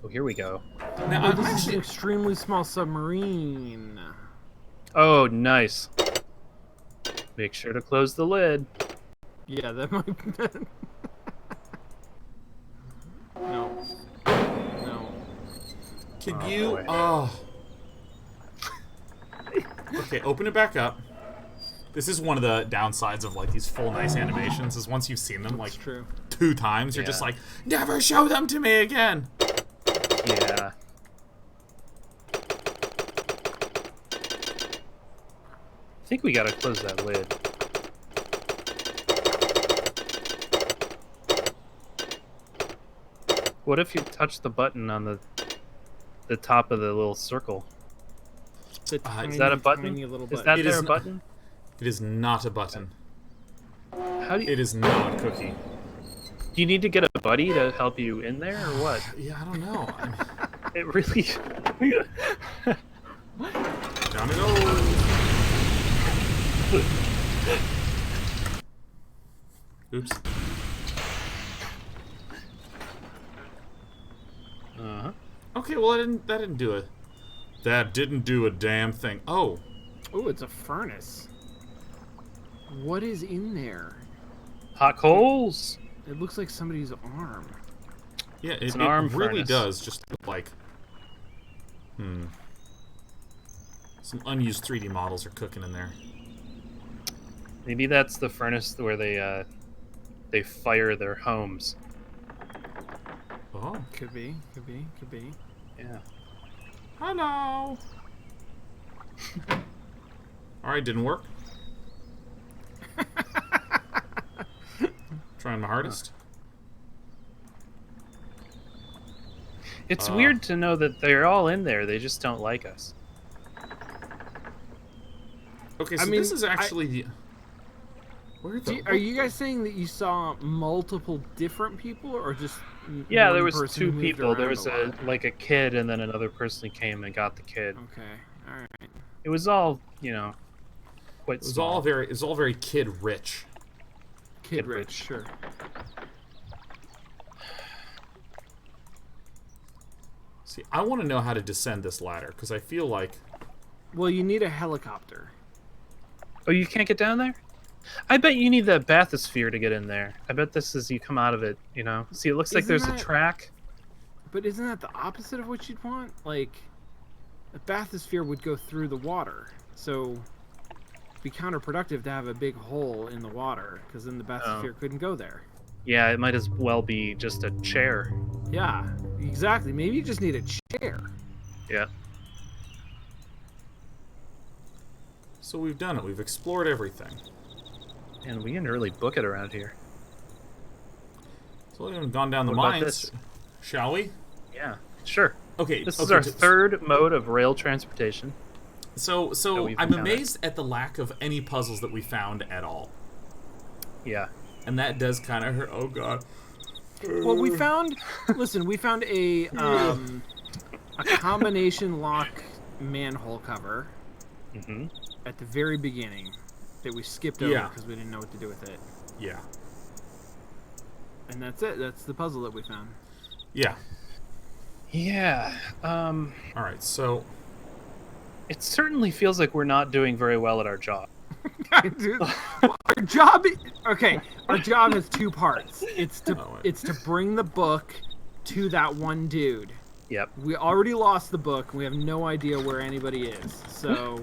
Oh, here we go. Now, I'm This is an actually extremely small submarine. Oh, nice. Make sure to close the lid. Yeah, that might. No. No. Can Oh, you? boy. Oh. Okay, open it back up. This is one of the downsides of like these full nice animations. Is once you've seen them like That's true. 2 times, you're just Yeah. like, never show them to me again. Yeah. I think we gotta close that lid. What if you touch the button on the top of the little circle? It's a Is that a tiny, button? tiny little Is button. that It there is a n- button? It is not a button. How do you? It is not Cookie. Do you need to get a buddy to help you in there, or what? Yeah, I don't know. It really. Down it goes. Oops. Uh-huh. Okay, well that didn't do it. That didn't do a damn thing. Oh, Oh, it's a furnace. What is in there? Hot coals. It looks like somebody's arm. yeah, It's it an arm really furnace. does. Just look like, some unused 3D models are cooking in there. Maybe that's the furnace where they fire their homes. Oh, Could be. Could be. Could be. Yeah. hello. All right, didn't work. Trying my hardest. It's weird to know that they're all in there. They just don't like us. Okay, I so mean, this is actually the. Where the? Are you guys saying that you saw multiple different people, or just Yeah, one there was person 2 who moved people. There around was lot? like a kid, and then another person came and got the kid. Okay, all right. It was all, quite It was small. all very kid rich. Kid Rich, sure. See, I want to know how to descend this ladder because I feel like. Well, you need a helicopter. Oh, you can't get down there? I bet you need the bathysphere to get in there. I bet this is you come out of it, See, it looks like Isn't there's a that- track. But isn't that the opposite of what you'd want? Like, a bathysphere would go through the water, so it'd be counterproductive to have a big hole in the water, because then the bathysphere couldn't go there. Yeah, it might as well be just a chair. Yeah, exactly. Maybe you just need a chair. Yeah. So we've done it. We've explored everything. And we can really book it around here. So we've gone down the What about mines, this? shall we? Yeah, sure. Okay. This okay, is our t- third mode of rail transportation. So we've I'm encountered. amazed at the lack of any puzzles that we found at all, Yeah. and that does kind of hurt. Oh god. Well, we found. Listen, we found a combination lock manhole cover Mm-hmm. at the very beginning that we skipped over Yeah. because we didn't know what to do with it. Yeah. And that's it. That's the puzzle that we found. Yeah. Yeah. All right. So It certainly feels like we're not doing very well at our job. Dude, our job. Okay, our job has 2 parts. It's to Oh, wait. it's to bring the book to that one dude. Yep. We already lost the book. We have no idea where anybody is. So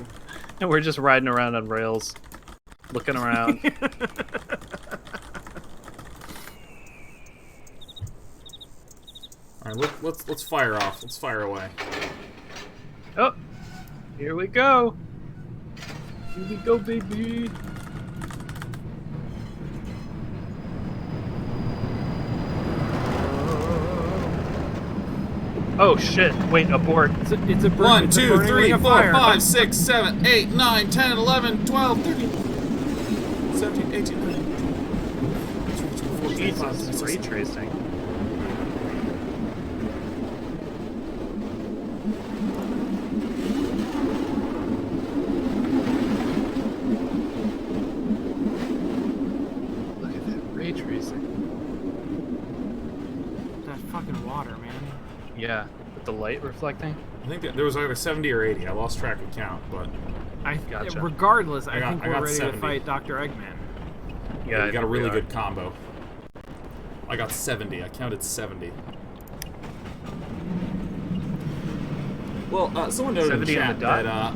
And we're just riding around on rails, looking around. all right, let's fire off. Let's fire away. Oh, here we go. Here we go, baby. Oh shit! Wait, abort. it's a 1, it's a 2, burning 3, ring of 4, fire. 5, 6, 7, 8, 9, 10, 11, 12, 13, 17, 18, 19. Jesus, ray tracing. Look at that ray tracing. That fucking water, man. Yeah, with the light reflecting. I think that there was either 70 or 80. I lost track of count, but Gotcha. Regardless, I think I we're got ready 70. to fight Dr. Eggman. Yeah, we got a I think really we are. good combo. I got 70. I counted 70. Well, someone noted in 70 on chat the dot? that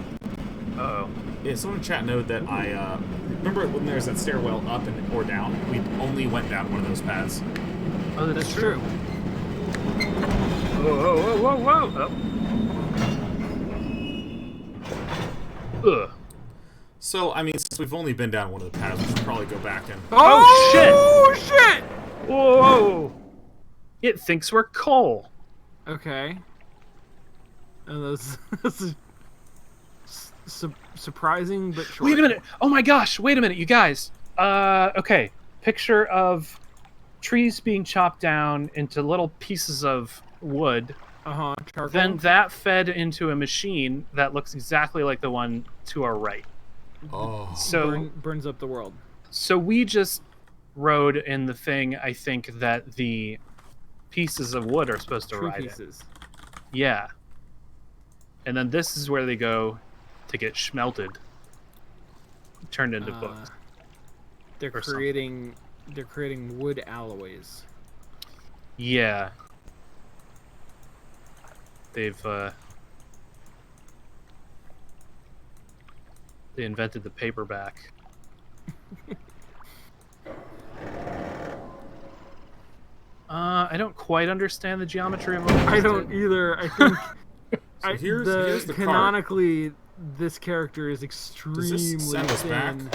Uh-oh. yeah, someone in chat noted that I remember when there's that stairwell up and or down. We only went down one of those paths. Oh, That's true. Whoa, whoa, whoa, whoa, whoa! Oh. Ugh. So I mean, since we've only been down one of the paths, we should probably go back and. Oh, shit! Whoa! It thinks we're coal. Okay. And that's surprising, but short. Wait a minute! Oh my gosh! Wait a minute, you guys. Okay. Picture of trees being chopped down into little pieces of wood. Charcoal. Then that fed into a machine that looks exactly like the one to our right. Oh. So burns up the world. So we just rode in the thing, I think, that the pieces of wood are supposed to Tree ride pieces. in. Yeah. And then this is where they go to get schmelted. Turned into books. They're or creating wood alloys. Yeah. They've they invented the paperback. I don't quite understand the geometry of I don't either. I think So here's the card. canonically this character is extremely Does this send us back? thin.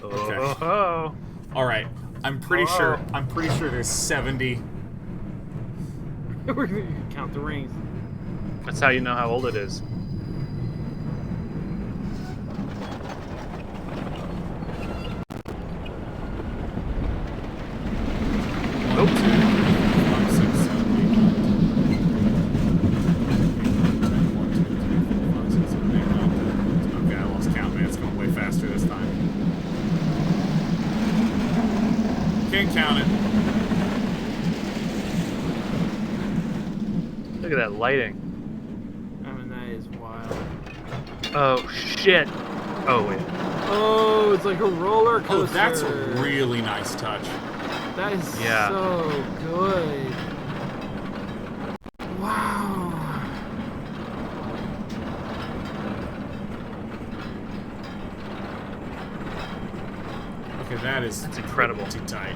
Okay. Oh. All right. I'm pretty sure there's 70. We're gonna count the rings. That's how you know how old it is. Nope. 5, 6, 7, 8, 9, 10, 1, 2, 3, 4, 5, 6, 7, 8, 9, 10. Okay, I lost count, man. It's going way faster this time. Can't count it. Look at that lighting. I mean, that is wild. Oh shit. Oh wait. Oh, it's like a roller Oh, coaster. that's a really nice touch. That is Yeah. so good. Wow. Okay, that's incredible. Too tight.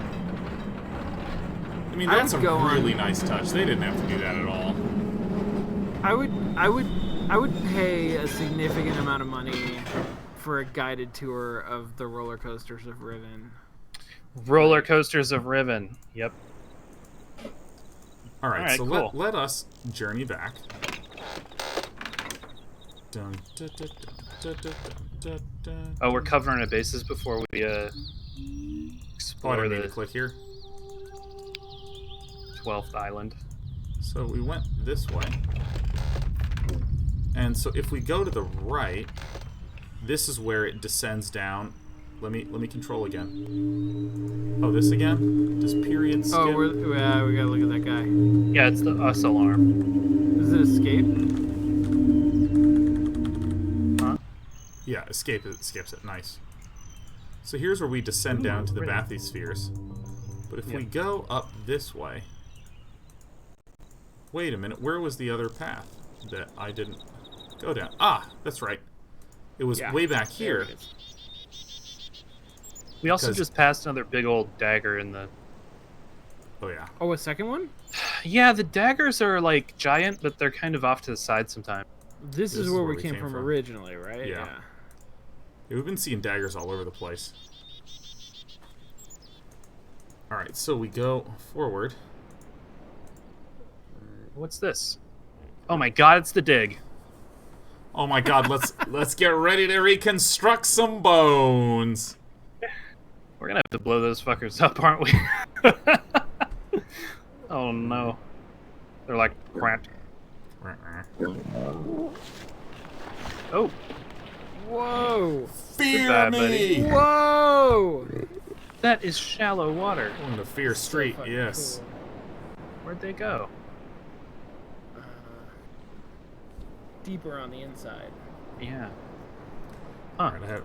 I mean, I that's a would go really on- nice touch. They didn't have to do that at all. I would pay a significant amount of money for a guided tour of the roller coasters of Riven. Roller coasters of Riven. Yep. All right, Alright, so cool. let us journey back. Dun, dun, dun, dun, dun, dun, dun, Oh, we're covering our bases before we Oh, I explore didn't mean the to click here. 12th island. So we went this way. And so if we go to the right, this is where it descends down. Let me control again. Oh, this again? Does period skip? Oh, we gotta look at that guy. Yeah, it's the us alarm. Does it escape? Huh? Yeah, escape it skips it. Nice. So here's where we descend down to the bathyspheres. But if we go up this way... Wait a minute, where was the other path that I didn't go down? Ah, that's right. It was way back here. There it is. We also Because- just passed another big old dagger in the... Oh yeah. Oh, a second one? Yeah, the daggers are like giant, but they're kind of off to the side sometimes. This is where we came from from. originally, right? Yeah. We've been seeing daggers all over the place. Alright, so we go forward. What's this? Oh my god, it's the dig. Oh my god, let's get ready to reconstruct some bones. We're gonna have to blow those fuckers up, aren't we? Oh no. They're like cracked. Oh. Whoa! Fear Goodbye, me! buddy. Whoa! That is shallow water. On the Fear Street, fucking yes. cool. Where'd they go? Deeper on the inside. Yeah. All right, I have...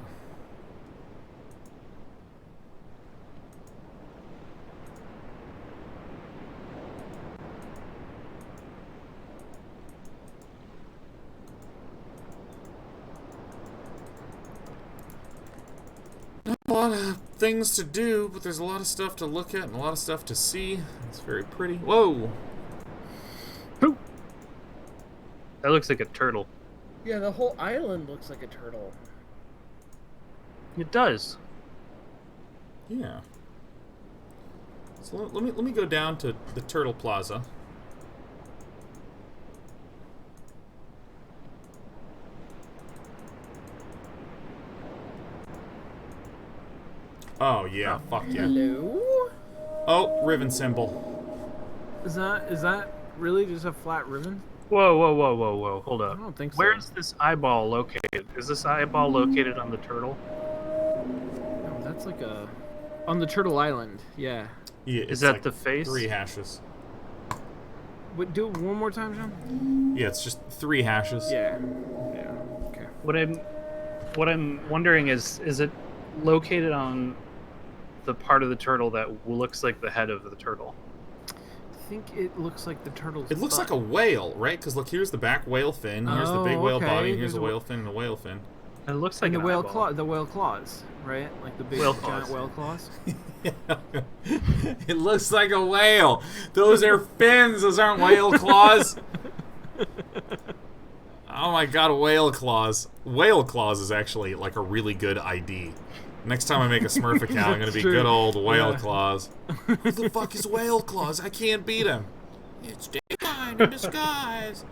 Not a lot of things to do, but there's a lot of stuff to look at and a lot of stuff to see. It's very pretty. Whoa! That looks like a turtle. Yeah, the whole island looks like a turtle. It does. Yeah. So let me go down to the Turtle Plaza. Oh yeah, fuck yeah. Hello? Oh, Riven symbol. Is that really just a flat ribbon? Whoa, whoa, whoa, whoa, whoa. Hold up. I don't think so. Where's this eyeball located? Is this eyeball located on the turtle? No, that's like a... On the Turtle Island, yeah. Yeah, Is that the face? 3 hashes. Wait, do it one more time, John? Yeah, it's just 3 hashes. Yeah. Yeah, okay. What I'm wondering is it located on the part of the turtle that looks like the head of the turtle? I think it looks like the turtle's It looks butt. like a whale, right? Because look, here's the back whale fin, here's the big Oh, whale okay. body, and There's here's a a whale fin and a whale fin. It looks like And the an whale eyeball. the whale claws, right? Like the big Whale giant claws. whale claws. It looks like a whale. Those are fins. Those aren't whale claws. Oh my god, whale claws. Whale claws is actually like a really good ID. Next time I make a Smurf account, I'm gonna be true. good old whale Yeah. claws. Who the fuck is whale claws? I can't beat him. It's Daytime in disguise.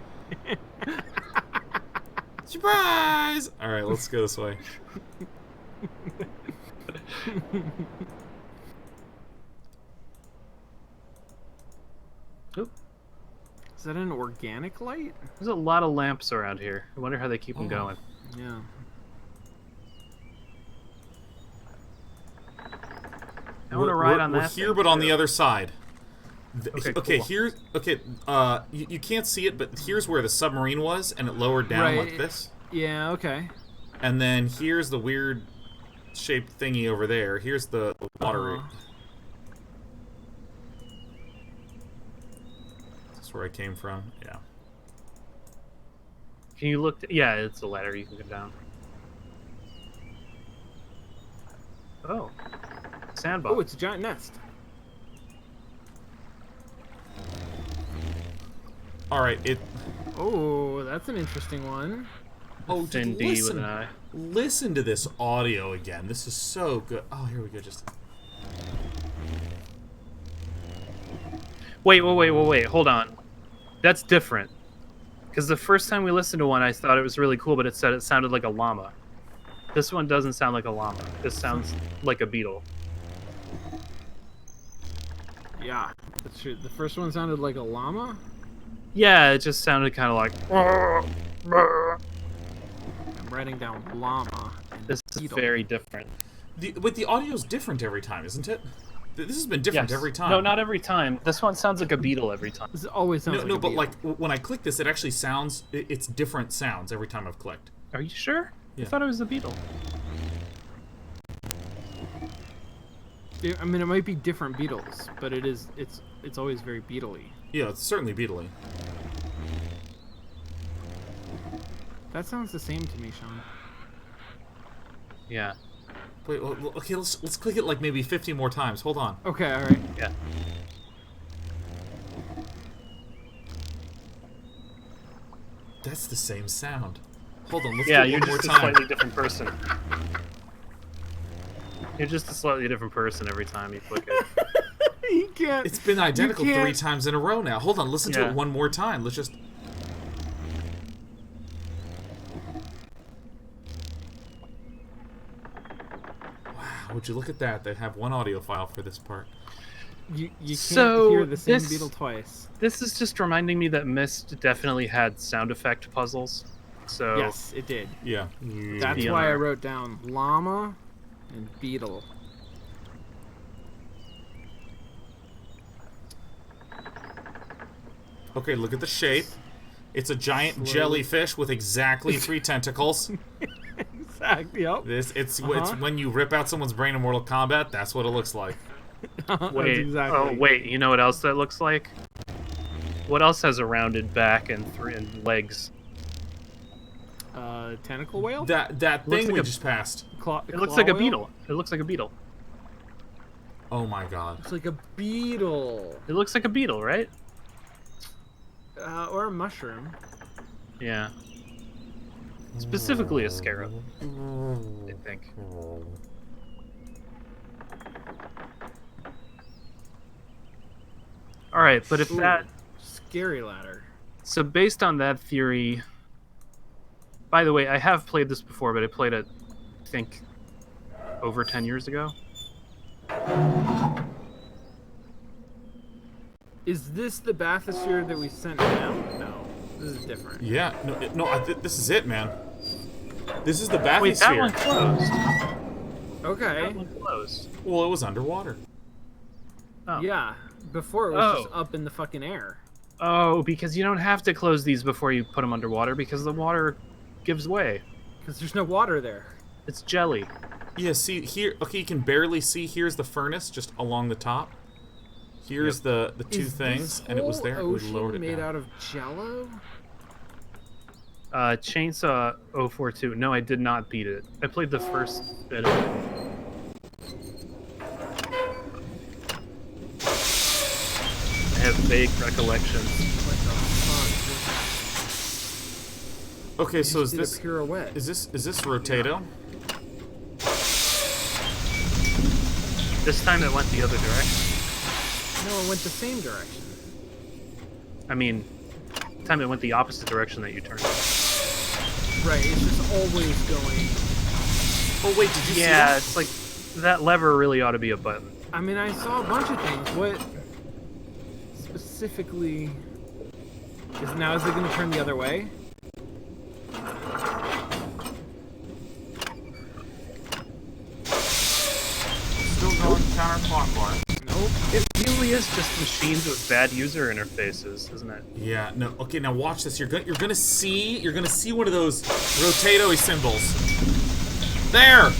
Surprise! All right, let's go this way. Oop. Is that an organic light? There's a lot of lamps around here. I wonder how they keep them going. Yeah. I want to ride on We're that. here, thing, but on too. the other side. Okay, cool. Here's you can't see it, but here's where the submarine was, and it lowered down Right. like this. Yeah, okay. And then here's the weird shaped thingy over there. Here's the water. Uh-huh. That's where I came from. Yeah. Can you look? Yeah, it's a ladder. You can go down. Oh, sandbox. Oh, it's a giant nest. All right. It. Oh, that's an interesting one. Oh, Thin dude, D with listen. an eye. Listen to this audio again. This is so good. Oh, here we go. Just. Wait. Hold on. That's different. Because the first time we listened to one, I thought it was really cool, but it said it sounded like a llama. This one doesn't sound like a llama. This sounds like a beetle. Yeah, that's true. The first one sounded like a llama. Yeah, it just sounded kind of like. I'm writing down llama. And This is beetle. very different. But the audio's different every time, isn't it? This has been different Yes. every time. No, not every time. This one sounds like a beetle every time. This always sounds No, like no, a but beetle. like when I click this, it actually sounds. It's different sounds every time I've clicked. Are you sure? Yeah. I thought it was a beetle. I mean, it might be different beetles, but it's always very beetly. Yeah, it's certainly beetly. That sounds the same to me, Sean. Yeah. Wait, okay, let's click it like maybe 50 more times. Hold on. Okay, all right. Yeah. That's the same sound. Hold on, let's Yeah, do it you're one more just a time. slightly different person. You're just a slightly different person every time you click it. You can't. It's been identical you can't- 3 times in a row now. Hold on, listen to Yeah. it one more time. Let's just. Wow, Would you look at that? They have one audio file for this part. You can't So hear the same this- beetle twice. This is just reminding me that Myst definitely had sound effect puzzles. So Yes, it did. Yeah. That's Be on why I there. wrote down llama and beetle. Okay, look at the shape. It's a giant Slowly. jellyfish with exactly 3 tentacles. Exactly. Yep. It's Uh-huh. when you rip out someone's brain in Mortal Kombat. That's what it looks like. That's wait, exactly. oh wait, you know what else that looks like? What else has a rounded back and legs? Tentacle whale. That Looks thing like we a- just passed. It looks like a beetle. It looks like a beetle. Oh my god. It's like a beetle. It looks like a beetle, right? Or a mushroom. Yeah. Specifically a scarab, I think. All right, but if Ooh, that scary ladder. so based on that theory. By the way, I have played this before, but I played it, I think, over 10 years ago. Is this the bathysphere that we sent down? No, this is different. Yeah. This is it, man. This is the Wait, that one bathysphere. closed. Okay. That one closed. Well, it was underwater. Oh. Yeah. Before it was just Oh. up in the fucking air. Oh, because you don't have to close these before you put them underwater because the water gives way. Because there's no water there. It's jelly. Yeah. See here. Okay, you can barely see. Here's the furnace just along the top. Here's the two Is things, this and it was whole there. We ocean lowered it made down. out of jello? Chainsaw 042. No, I did not beat it. I played the first bit of it. I have vague recollections. What the fuck? Okay, so is Did a this pirouette. is this Rotato? This time it went the other direction. No, it went the same direction. I mean, this time it went the opposite direction that you turned. Right, it's just always going. Oh wait, did you see Yeah, that? it's like that lever really ought to be a button. I mean, I saw a bunch of things. What specifically is it going to turn the other way? Still going counterclockwise. Nope. It really is just machines with bad user interfaces, isn't it? Yeah. No. Okay. Now watch this. You're gonna see one of those Rotato symbols. There.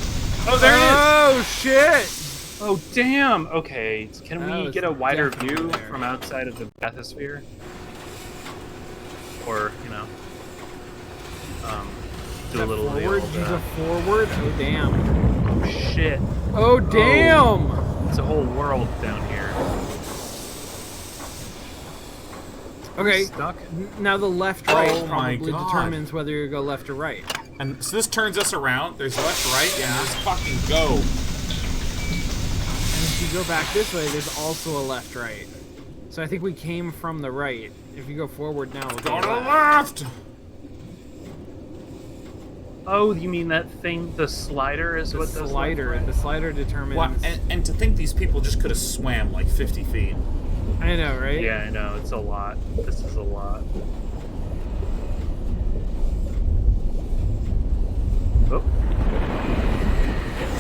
Oh, there it is! Oh shit! Oh, damn! Okay, can That we was get a wider definitely view there. from outside of the bathysphere? Or, you know, do a little of the forward. old, You go forward. Oh damn. oh shit! Oh damn! It's a whole world down here. Okay. Stuck? Now the left-right Oh my probably God. determines whether you go left or right. And so this turns us around. There's left, right, and there's fucking go. And if you go back this way, there's also a left-right. So I think we came from the right. If you go forward now, we'll Go go to the left. left. Oh, you mean that thing, the slider is The what does slider. left, The slider determines. Wow, and to think these people just could have swam like 50 feet. I know, right? right? Yeah, I know, it's a lot. This is a lot. Oh.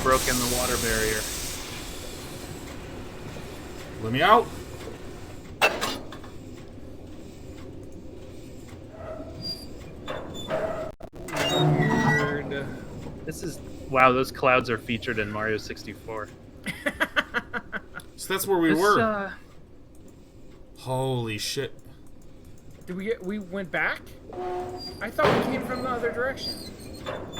Broken the water barrier. Let me out. Weird. This is wow. Those clouds are featured in Mario 64. So that's where we This, were. Holy shit. Did we get? We went back? I thought we came from the other direction.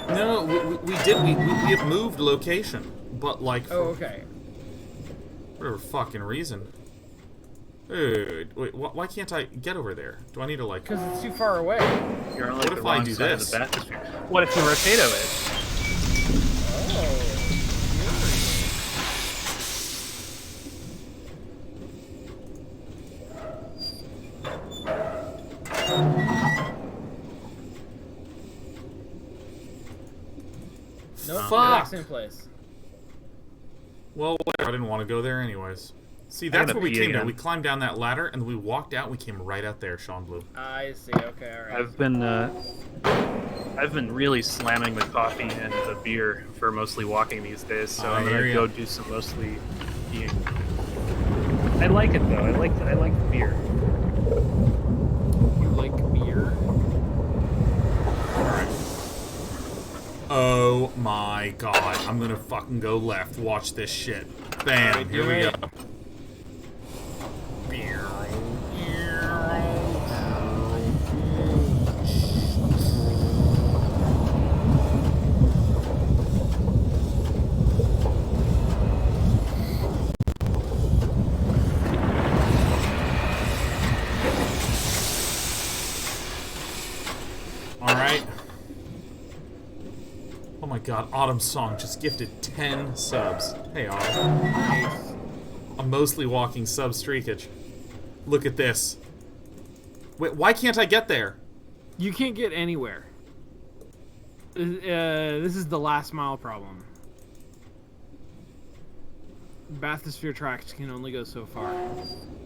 No, we did. We have moved location, but like for Oh, okay. whatever fucking reason. Wait, why can't I get over there? Do I need to like? Because it's too far away. You're on What like the if I wrong do side this? of the bathysphere. What if the Rotato is? Oh. Nope, Fuck. same place. Well, whatever. I didn't want to go there anyways. See, that's where we came down. We climbed down that ladder, and we walked out, and we came right out there, Sean Blue. I see. Okay, all right. I've been really slamming the coffee and the beer for mostly walking these days, so I'm gonna go do some mostly eating. I like it though. I like the beer. You like beer? Alright. Oh my god. I'm gonna fucking go left. Watch this shit. Bam. Right, here we go. Alright. Oh my god, Autumn Song just gifted 10 subs. Hey, Autumn. Nice. A mostly walking sub streakage. Look at this. Wait, why can't I get there? You can't get anywhere. This is the last mile problem. Bathysphere tracks can only go so far.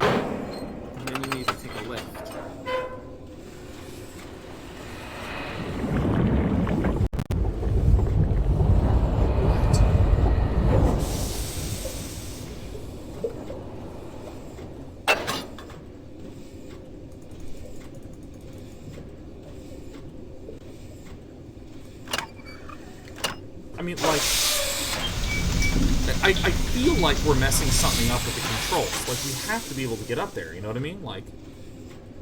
And then you need to take a lift. I mean, like... I feel like we're messing something up with the controls. Like, we have to be able to get up there, you know what I mean? Like,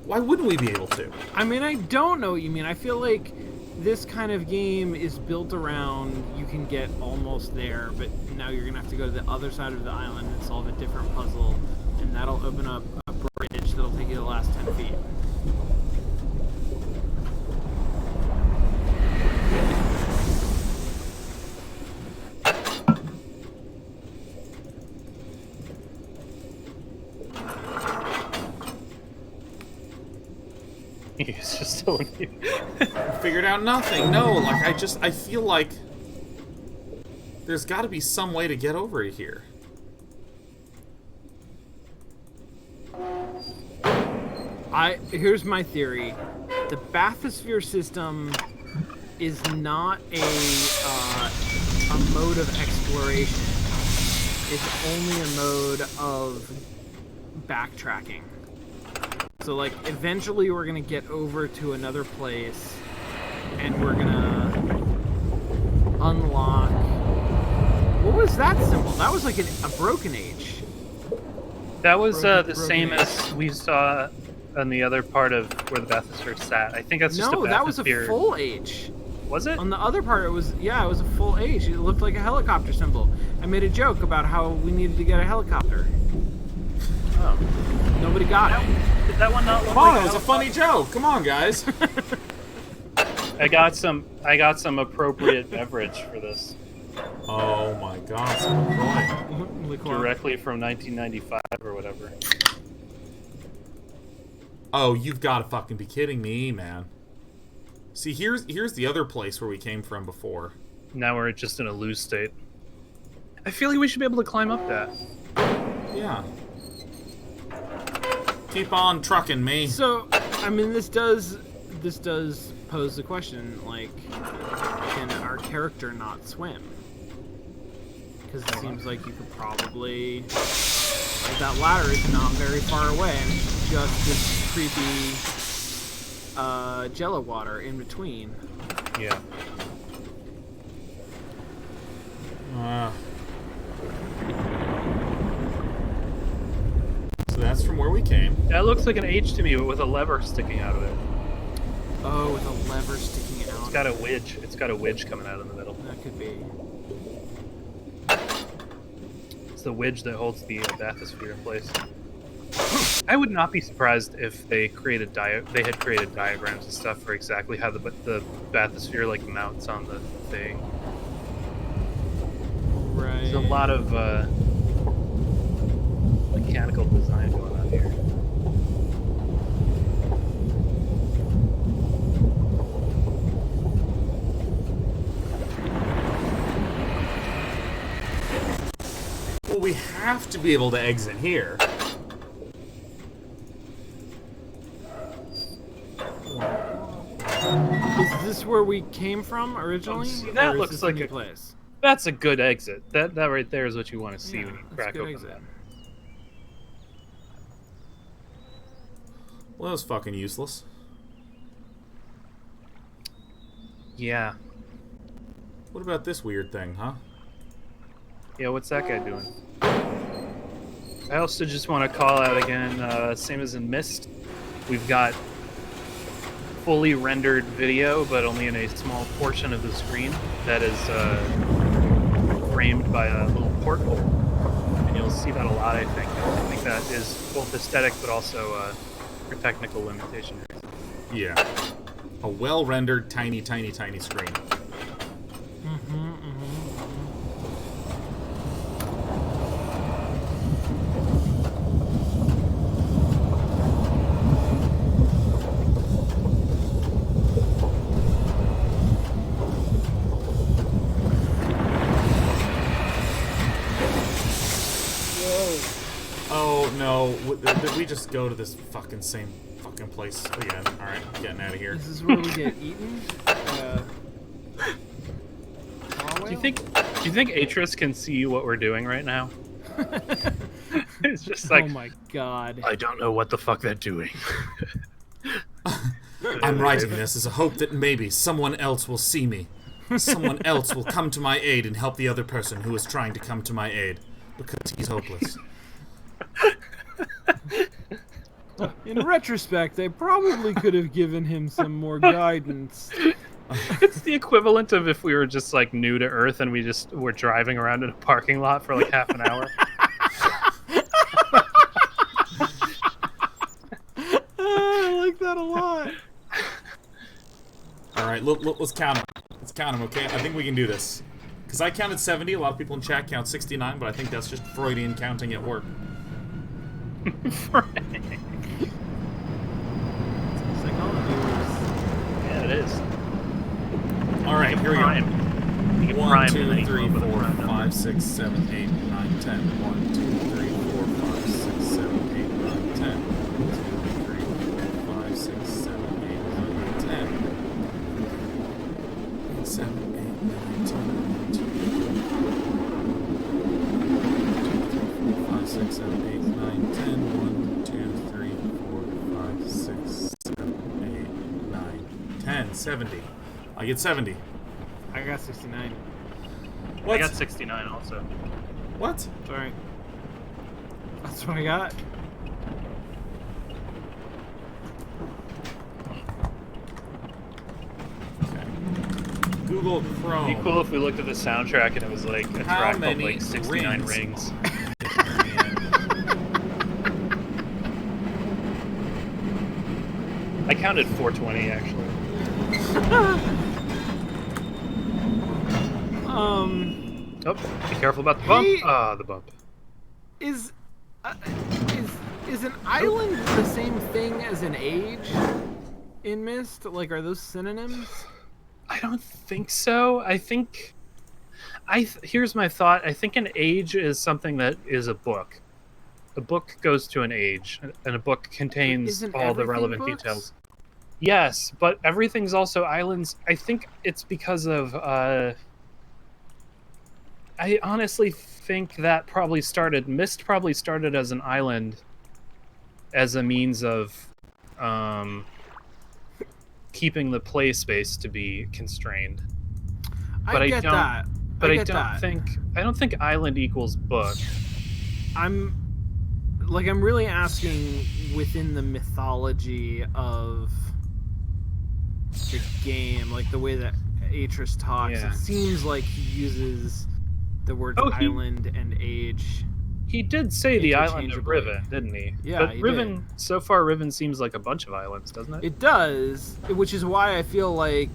why wouldn't we be able to? I mean, I don't know what you mean. I feel like this kind of game is built around you can get almost there, but now you're going to have to go to the other side of the island and solve a different puzzle, and that'll open up a bridge that'll take you the last 10 feet. He's just telling you. Figured out nothing. No, like, I feel like there's got to be some way to get over here. Here's my theory. The bathysphere system is not a mode of exploration. It's only a mode of backtracking. So, like, eventually we're gonna get over to another place, and we're gonna unlock... What was that symbol? That was like a broken H. That was the same as we saw on the other part of where the bathysphere sat. I think that's just a bathysphere. No, that was a full H. Was it? On the other part, it was a full H. It looked like a helicopter symbol. I made a joke about how we needed to get a helicopter. Oh. Nobody got it. Did that one not look Come on, like it was a funny joke. Come on, guys. I got some appropriate beverage for this. Oh my god, some LaCroix. Directly from 1995 or whatever. Oh, you've got to fucking be kidding me, man. See, here's the other place where we came from before. Now we're just in a loose state. I feel like we should be able to climb up that. Yeah. Keep on trucking me. So, I mean, this does pose the question, like, can our character not swim? Because it seems like you could probably... Like, that ladder is not very far away, and it's just this creepy jello water in between. Yeah. So that's from where we came. That looks like an H to me, but with a lever sticking out of it. Oh, with a lever sticking out. It's got a wedge. It's got a wedge coming out in the middle. That could be. It's the wedge that holds the bathysphere in place. I would not be surprised if they had created diagrams and stuff for exactly how the bathysphere like mounts on the thing. Right. There's a lot of mechanical design going on here. we have to be able to exit here. Is this where we came from originally? See, that or is looks this like new a place. That's a good exit. That right there is what you want to see when you that's a crack good open exit. that. Well, that was fucking useless. Yeah. What about this weird thing, huh? Yeah, what's that guy doing? I also just want to call out again, same as in Myst, we've got fully rendered video, but only in a small portion of the screen that is framed by a little porthole. And you'll see that a lot, I think. I think that is both aesthetic, but also for technical limitation reasons. Yeah. A well-rendered, tiny screen. Oh no, did we just go to this fucking same fucking place again? Alright, getting out of here. This is where we get eaten? Do you think Atris can see what we're doing right now? It's just like, oh my god. I don't know what the fuck they're doing. I'm writing this as a hope that maybe someone else will see me. Someone else will come to my aid and help the other person who is trying to come to my aid. Because he's hopeless. In retrospect, I probably could have given him some more guidance. It's the equivalent of if we were just like new to Earth and we just were driving around in a parking lot for like half an hour. I like that a lot. Alright, let's count them. Let's count them, okay? I think we can do this. Because I counted 70, a lot of people in chat count 69, but I think that's just Freudian counting at work. Yeah, it is. Alright, here we go. 1, 2, 3, 4, 5, 6, 7, 8, 9, 10. 1, 2, 3, 4, 5, 6, 7, 8, 9, 10. 1, 2, 3, 4, 5, 6, 7, 8, 9, 10. 7, 8, 9, 10. 1, 2, 3, 4, 5, 6, 7, 8, 9, 10. 1, 2, 3, 4, 5, 6, 7, 8, 9, 10. 70. I get 70. I got 69. What? I got 69 also. What? Sorry. That's what I got. Okay. Google Chrome. It'd be cool if we looked at the soundtrack and it was like a How track called many like 69 rings? rings. I counted 420 actually. Oh, be careful about the bump. Hey, The bump. Is an island the same thing as an age in Myst? Like, are those synonyms? I don't think so. I think here's my thought. I think an age is something that is a book. A book goes to an age, and a book contains Isn't all the everything relevant books? details. Yes, but everything's also islands. I think it's because of I honestly think that Myst probably started as an island as a means of keeping the play space to be constrained. But I get don't, that. But I get don't that. think island equals book. I'm really asking within the mythology of the game, like the way that Atris talks. Yeah. It seems like he uses the words island and age. He did say the island of interchangeably. Riven, didn't he? Yeah, but he Riven, did. so far, Riven seems like a bunch of islands, doesn't it? It does, which is why I feel like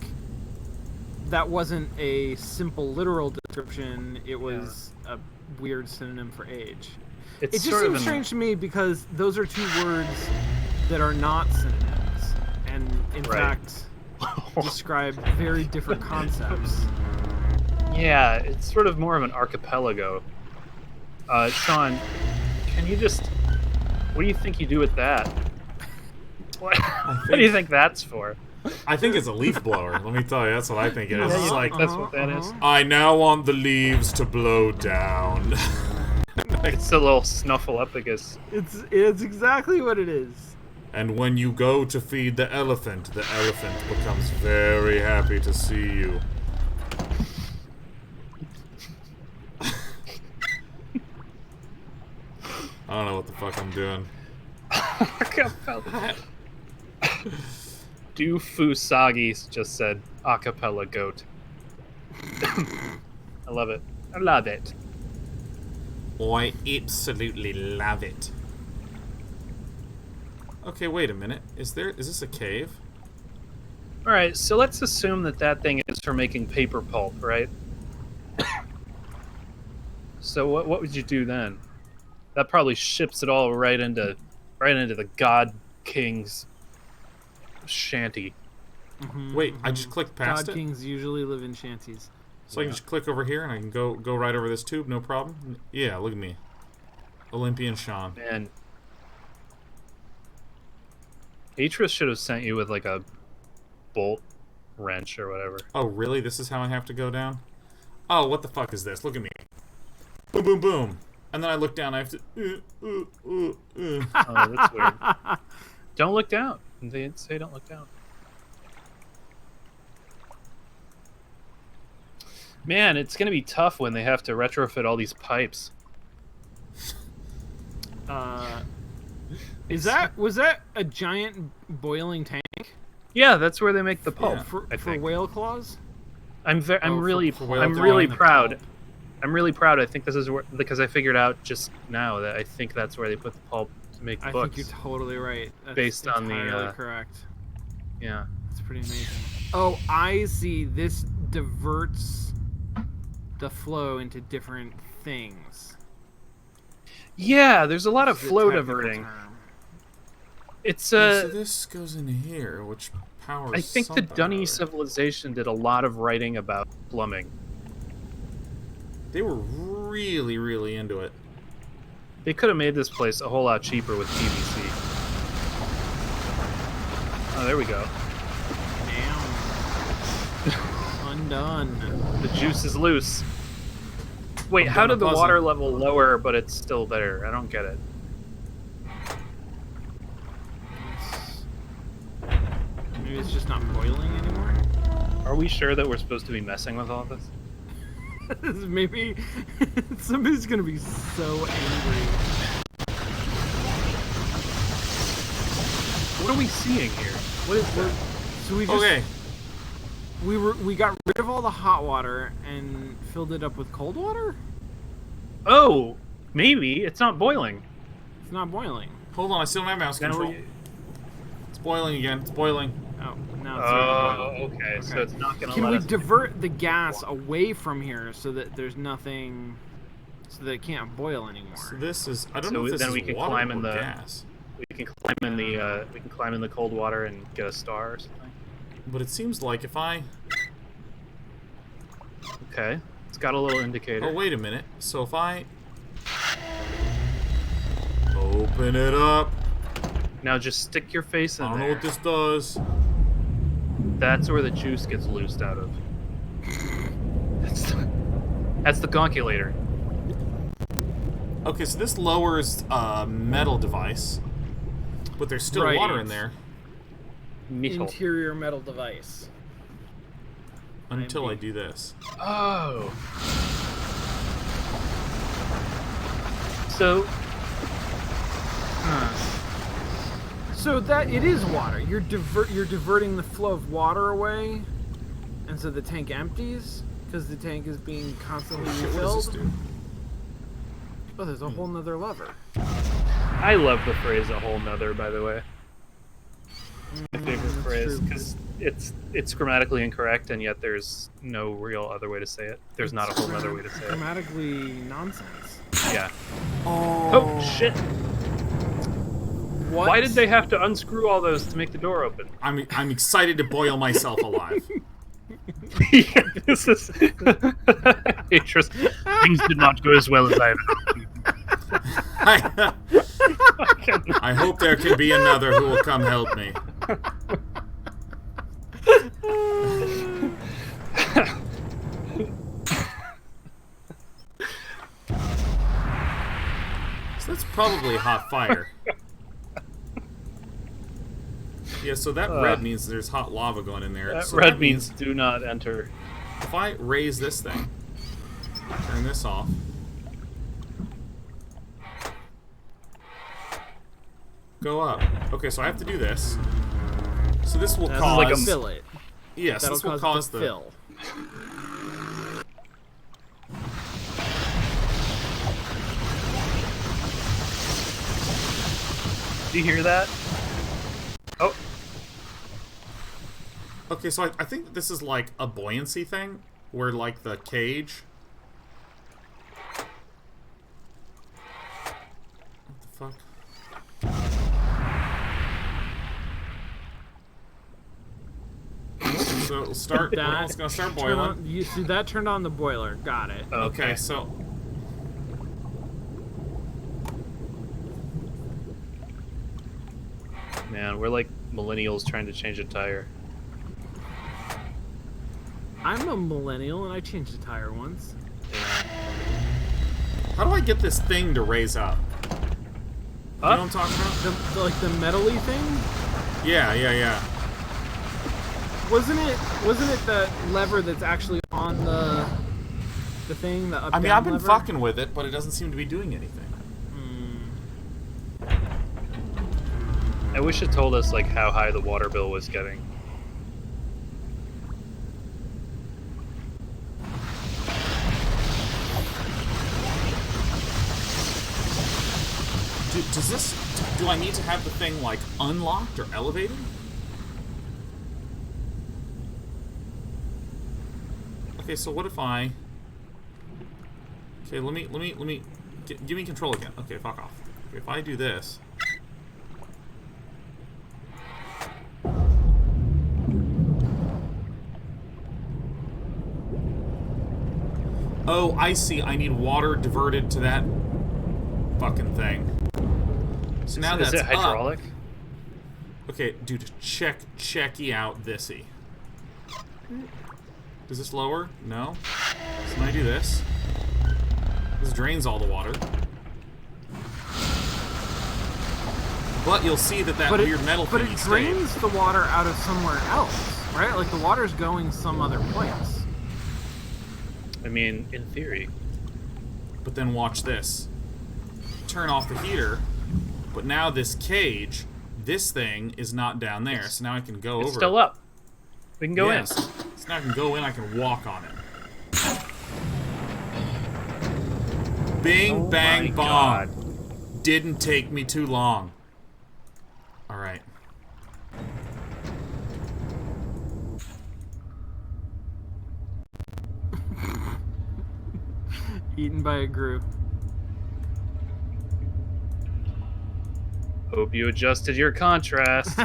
that wasn't a simple literal description. It was a weird synonym for age. It just seems strange to me because those are two words that are not synonyms, and in fact describe very different concepts. Yeah, it's sort of more of an archipelago. Sean, can you just... What do you think you do with that? What do you think that's for? I think it's a leaf blower. Let me tell you, that's what I think it is. It's like, That's what that is. I now want the leaves to blow down. It's a little snuffleupagus. It's exactly what it is. And when you go to feed the elephant becomes very happy to see you. I don't know what the fuck I'm doing. Dufusagi just said acapella goat. I love it. I love it. I absolutely love it. Okay, wait a minute. Is this a cave? Alright, so let's assume that thing is for making paper pulp, right? So what would you do then? That probably ships it all right into the God King's shanty. Wait, I just clicked past God it? kings usually live in shanties. So I can just click over here and I can go right over this tube, no problem? Yeah, look at me. Olympian Sean. Man. Atreus should have sent you with like a bolt wrench or whatever. Oh, really? This is how I have to go down? Oh, what the fuck is this? Look at me. Boom, boom, boom. And then I look down, I have to... Oh, that's weird. Don't look down. They say don't look down. Man, it's gonna be tough when they have to retrofit all these pipes. Was that a giant boiling tank? Yeah, that's where they make the pulp. Yeah. For whale claws? I'm really clawing the proud. pulp. I'm really proud. I think this is where, because I figured out just now that I think that's where they put the pulp to make I books. think you're totally right. That's Based on the, entirely correct. Yeah. It's pretty amazing. Oh, I see. This diverts the flow into different things. Yeah, there's a lot of The flow technical diverting. term. It's So this goes in here, which powers I think the something or Dunny other. civilization did a lot of writing about plumbing. They were really, really into it. They could have made this place a whole lot cheaper with PVC. Oh, there we go. Damn. Undone. The juice is loose. Wait, I'm how done did the the puzzle. water level lower, but it's still there? I don't get it. Maybe it's just not boiling anymore. Are we sure that we're supposed to be messing with all this? Maybe somebody's gonna be so angry. What are we seeing here? What is that? So we just Okay. we got rid of all the hot water and filled it up with cold water. Oh, maybe it's not boiling. It's not boiling. Hold on, I still don't have mouse Then control. It's boiling again. It's boiling. Oh, now it's Oh, okay. So it's not gonna Can let we us. divert the gas away from here so that there's nothing, so that it can't boil anymore? So this is... I don't So know if this then is we can water climb in or the- gas. We can climb in the cold water and get a star or something. But it seems like if I... Okay, it's got a little indicator. Oh, wait a minute. So if I... Open it up. Now just stick your face in I don't know there. what this does. That's where the juice gets loosed out of. That's the gonculator. Okay, so this lowers a metal device. But there's still Right. water in there. Metal. Interior metal device. Until I do this. Oh. So. So that it is water. You're diverting the flow of water away, and so the tank empties because the tank is being constantly Shit, what refilled. does this do? Oh, there's a whole nother lever. I love the phrase "a whole nother," by the way. My favorite that's phrase true. because it's grammatically incorrect, and yet there's no real other way to say it. There's not a whole other way to say it. Grammatically nonsense. Yeah. Oh shit! What? Why did they have to unscrew all those to make the door open? I'm excited to boil myself alive. Yeah, this is Atreus. Things did not go as well as I had hoped. I hope there can be another who will come help me. So that's probably hot fire. Yeah, so that red means there's hot lava going in there. That so red that means do not enter. If I raise this thing, turn this off. Go up. Okay, so I have to do this. So this will cause... like a fill it. Yes, That'll this will cause the... fill. Do you hear that? Oh. Okay, so I think this is like a buoyancy thing, where like the cage... What the fuck? So it'll start. That, it's gonna start boiling. on, you see that turned on the boiler. Got it. Okay, so Man, we're like millennials trying to change a tire. I'm a millennial and I changed a tire once. how do I get this thing to raise up? You know what I'm talking about? Like the metally thing? Yeah. Wasn't it the lever that's actually on the thing? The up I mean, I've been lever? fucking with it, but it doesn't seem to be doing anything. I wish it told us like how high the water bill was getting. Do I need to have the thing like unlocked or elevated? Okay, so what if I... Okay, let me... Give me control again. Okay, fuck off. Okay, if I do this... Oh, I see. I need water diverted to that fucking thing. So now Is that's it hydraulic? up. Okay, dude, checky out thisy. Does this lower? No. So then I do this. This drains all the water. But you'll see that weird metal thing But it drains the water out of somewhere else, right? Like the water's going some other place. I mean, in theory. But then watch this. Turn off the heater, but now this cage, this thing is not down there, so now I can go over. It's still up. We can go in. So now I can go in, I can walk on it. Bing, bang, bong. Didn't take me too long. Alright. Eaten by a group. Hope you adjusted your contrast.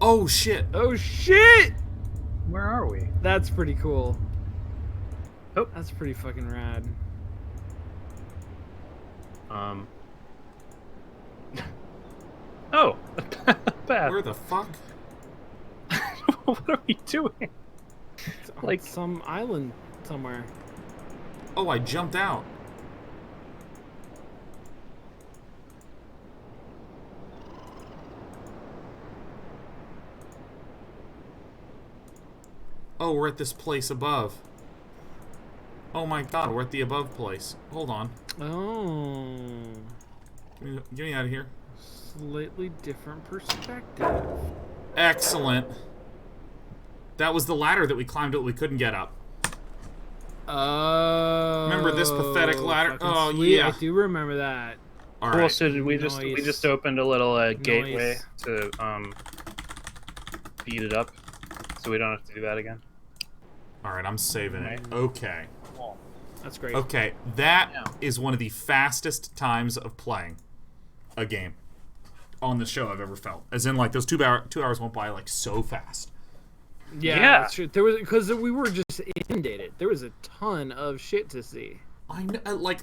Oh shit! Oh shit! Where are we? That's pretty cool. Oh. That's pretty fucking rad. Oh. Bad. Where the fuck? What are we doing? It's on Like- some island somewhere. Oh, I jumped out. Oh, we're at this place above. Oh my god, we're at the above place. Hold on. Oh. Get me out of here. Slightly different perspective. Excellent. That was the ladder that we climbed up we couldn't get up. Oh. Remember this pathetic ladder? fucking Oh, sweet. yeah. I do remember that. All Cool. right. So did we just opened a little gateway to beat it up, so we don't have to do that again. All right, I'm saving it. Okay. That's great. Okay, that is one of the fastest times of playing a game on the show I've ever felt. As in, like, those 2 hours went by, like, so fast. Yeah. That's true. There was, because we were just inundated. There was a ton of shit to see. I know,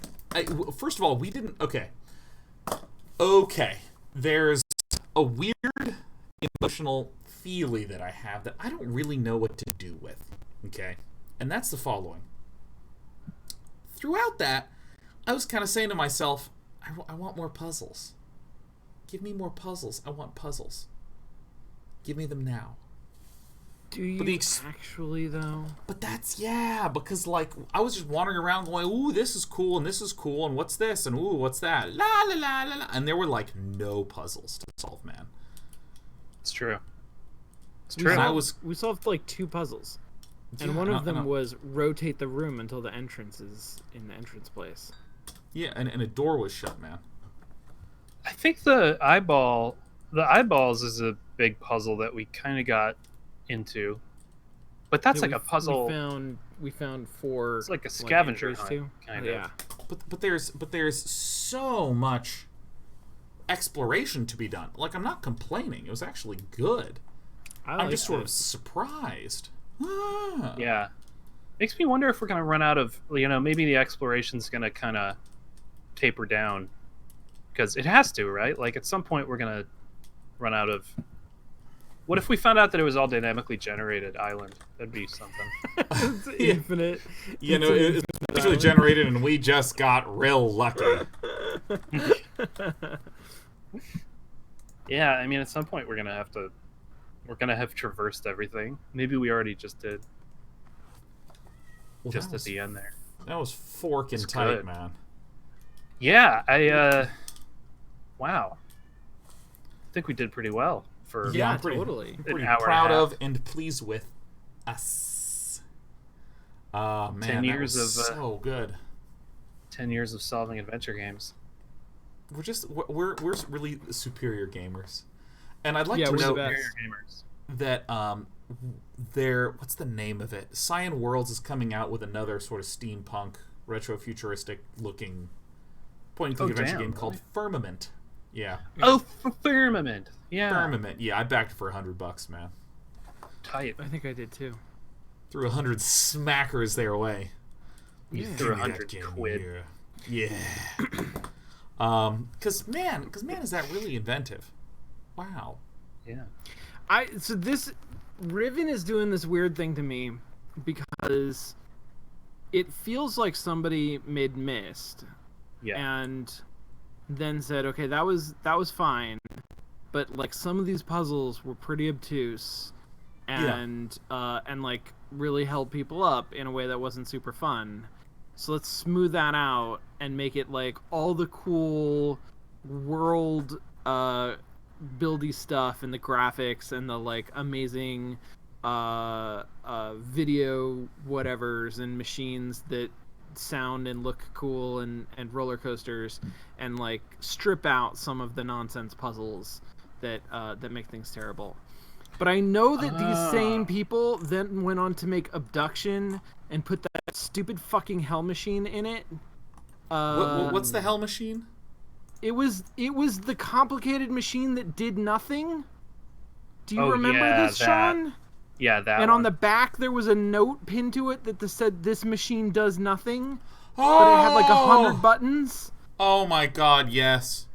first of all, we didn't. Okay. There's a weird emotional feeling that I have that I don't really know what to do with. Okay, and that's the following. Throughout that, I was kind of saying to myself, I want more puzzles. Give me more puzzles. I want puzzles. Give me them now. Do you actually, though? But that's, yeah, because, like, I was just wandering around going, ooh, this is cool, and this is cool, and what's this, and ooh, what's that? La, la, la, la, la. And there were, like, no puzzles to solve, man. It's true. It's true. We solved, like, 2 puzzles. And one of them was rotate the room until the entrance is in the entrance place. Yeah, and a door was shut, man. I think the eyeballs is a big puzzle that we kind of got into, but that's like a puzzle. We found 4. It's like a scavenger hunt, too. kind of. Yeah. But there's so much exploration to be done. Like, I'm not complaining. It was actually good. I'm just sort of surprised. Yeah. Makes me wonder if we're going to run out of, maybe the exploration's going to kind of taper down. Because it has to, right? Like, at some point, we're going to run out of... What if we found out that it was all dynamically generated island? That'd be something. It's infinite. It's actually generated, and we just got real lucky. Yeah, I mean, at some point, we're going to have traversed everything. Maybe we already just did. Well, just at the end there. That was forking tight, good. Man. Yeah, wow. I think we did pretty well for I'm pretty proud of and pleased with us. Man, 10 years of so good. 10 years of solving adventure games. We're really superior gamers, and I'd like to note that what's the name of it? Cyan Worlds is coming out with another sort of steampunk, retro-futuristic looking point-and-click adventure game called Firmament. Yeah. Oh, Firmament. Yeah. Firmament. Yeah, I backed it for $100, man. Tight. I think I did too. Threw 100 smackers their way. You threw 100 quid. Yeah. Cause man, is that really inventive? Wow. Yeah. So this Riven is doing this weird thing to me because it feels like somebody made Myst. Yeah. And then said, okay, that was fine, but like some of these puzzles were pretty obtuse and like really held people up in a way that wasn't super fun. So let's smooth that out and make it like all the cool world buildy stuff and the graphics and the like amazing video whatevers and machines that sound and look cool and roller coasters, and like strip out some of the nonsense puzzles that make things terrible. But I know that these same people then went on to make Abduction and put that stupid fucking hell machine in it. What's the hell machine? It was the complicated machine that did nothing. Do you remember this, Sean? Yeah, that. And on the back there was a note pinned to it that said this machine does nothing. But it had like 100 buttons. Oh my god, yes.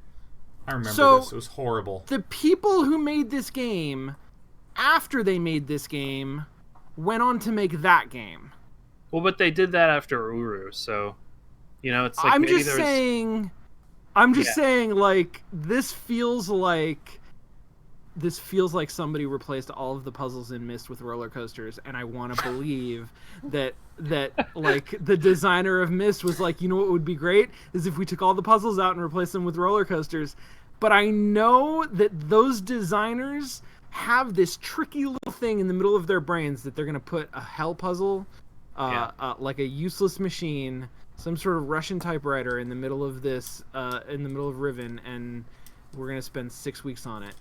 I remember this. It was horrible. The people who made this game, after they made this game, went on to make that game. Well, but they did that after Uru, so it's like I'm just saying like this feels like somebody replaced all of the puzzles in Myst with roller coasters, and I want to believe that like the designer of Myst was like, you know what would be great is if we took all the puzzles out and replaced them with roller coasters. But I know that those designers have this tricky little thing in the middle of their brains that they're going to put a hell puzzle, like a useless machine, some sort of Russian typewriter in the middle of this, in the middle of Riven, and we're going to spend 6 weeks on it.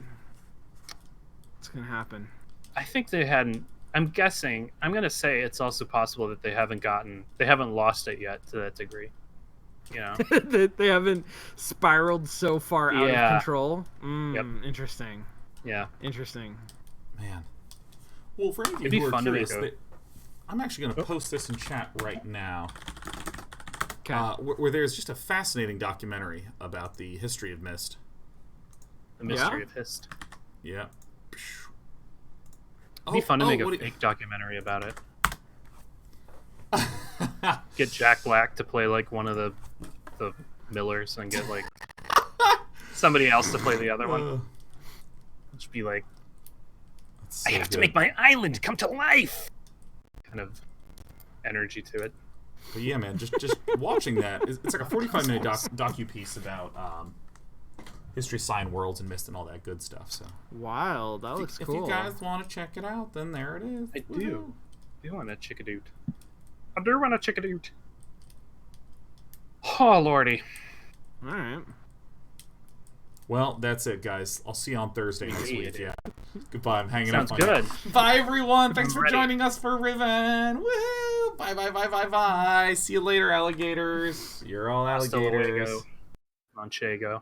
It's gonna happen. I think they hadn't. I'm guessing. I'm gonna say it's also possible that they haven't lost it yet to that degree. That they haven't spiraled so far out of control. Yep. Interesting. Yeah. Interesting. Man. Well, for any of It'd you be who are fun to curious, make I'm actually going to post this in chat right now. Okay. Where there's just a fascinating documentary about the history of Myst. The mystery of Myst. Yeah. It'd be fun to make a what do fake documentary about it. Get Jack Black to play like one of the Millers and get like somebody else to play the other one. Just be like, So I have to good. make my island come to life. Kind of energy to it. But yeah, man, just watching that, it's like a 45-minute docu-piece about history, sign worlds, and Myst and all that good stuff. So Wow, that looks if cool. you guys want to check it out, then there it is. I do. I do want a chickadoot. I do want a chickadoot. Oh, lordy. All right. Well, that's it, guys. I'll see you on Thursday next Yeah, week. dude. Yeah. Goodbye. I'm hanging Sounds up on good. you. Bye, everyone. Thanks for ready. joining us for Riven. Woohoo! Bye, bye, bye, bye, bye. See you later, alligators. You're all Hasta alligators. luego, Manchego.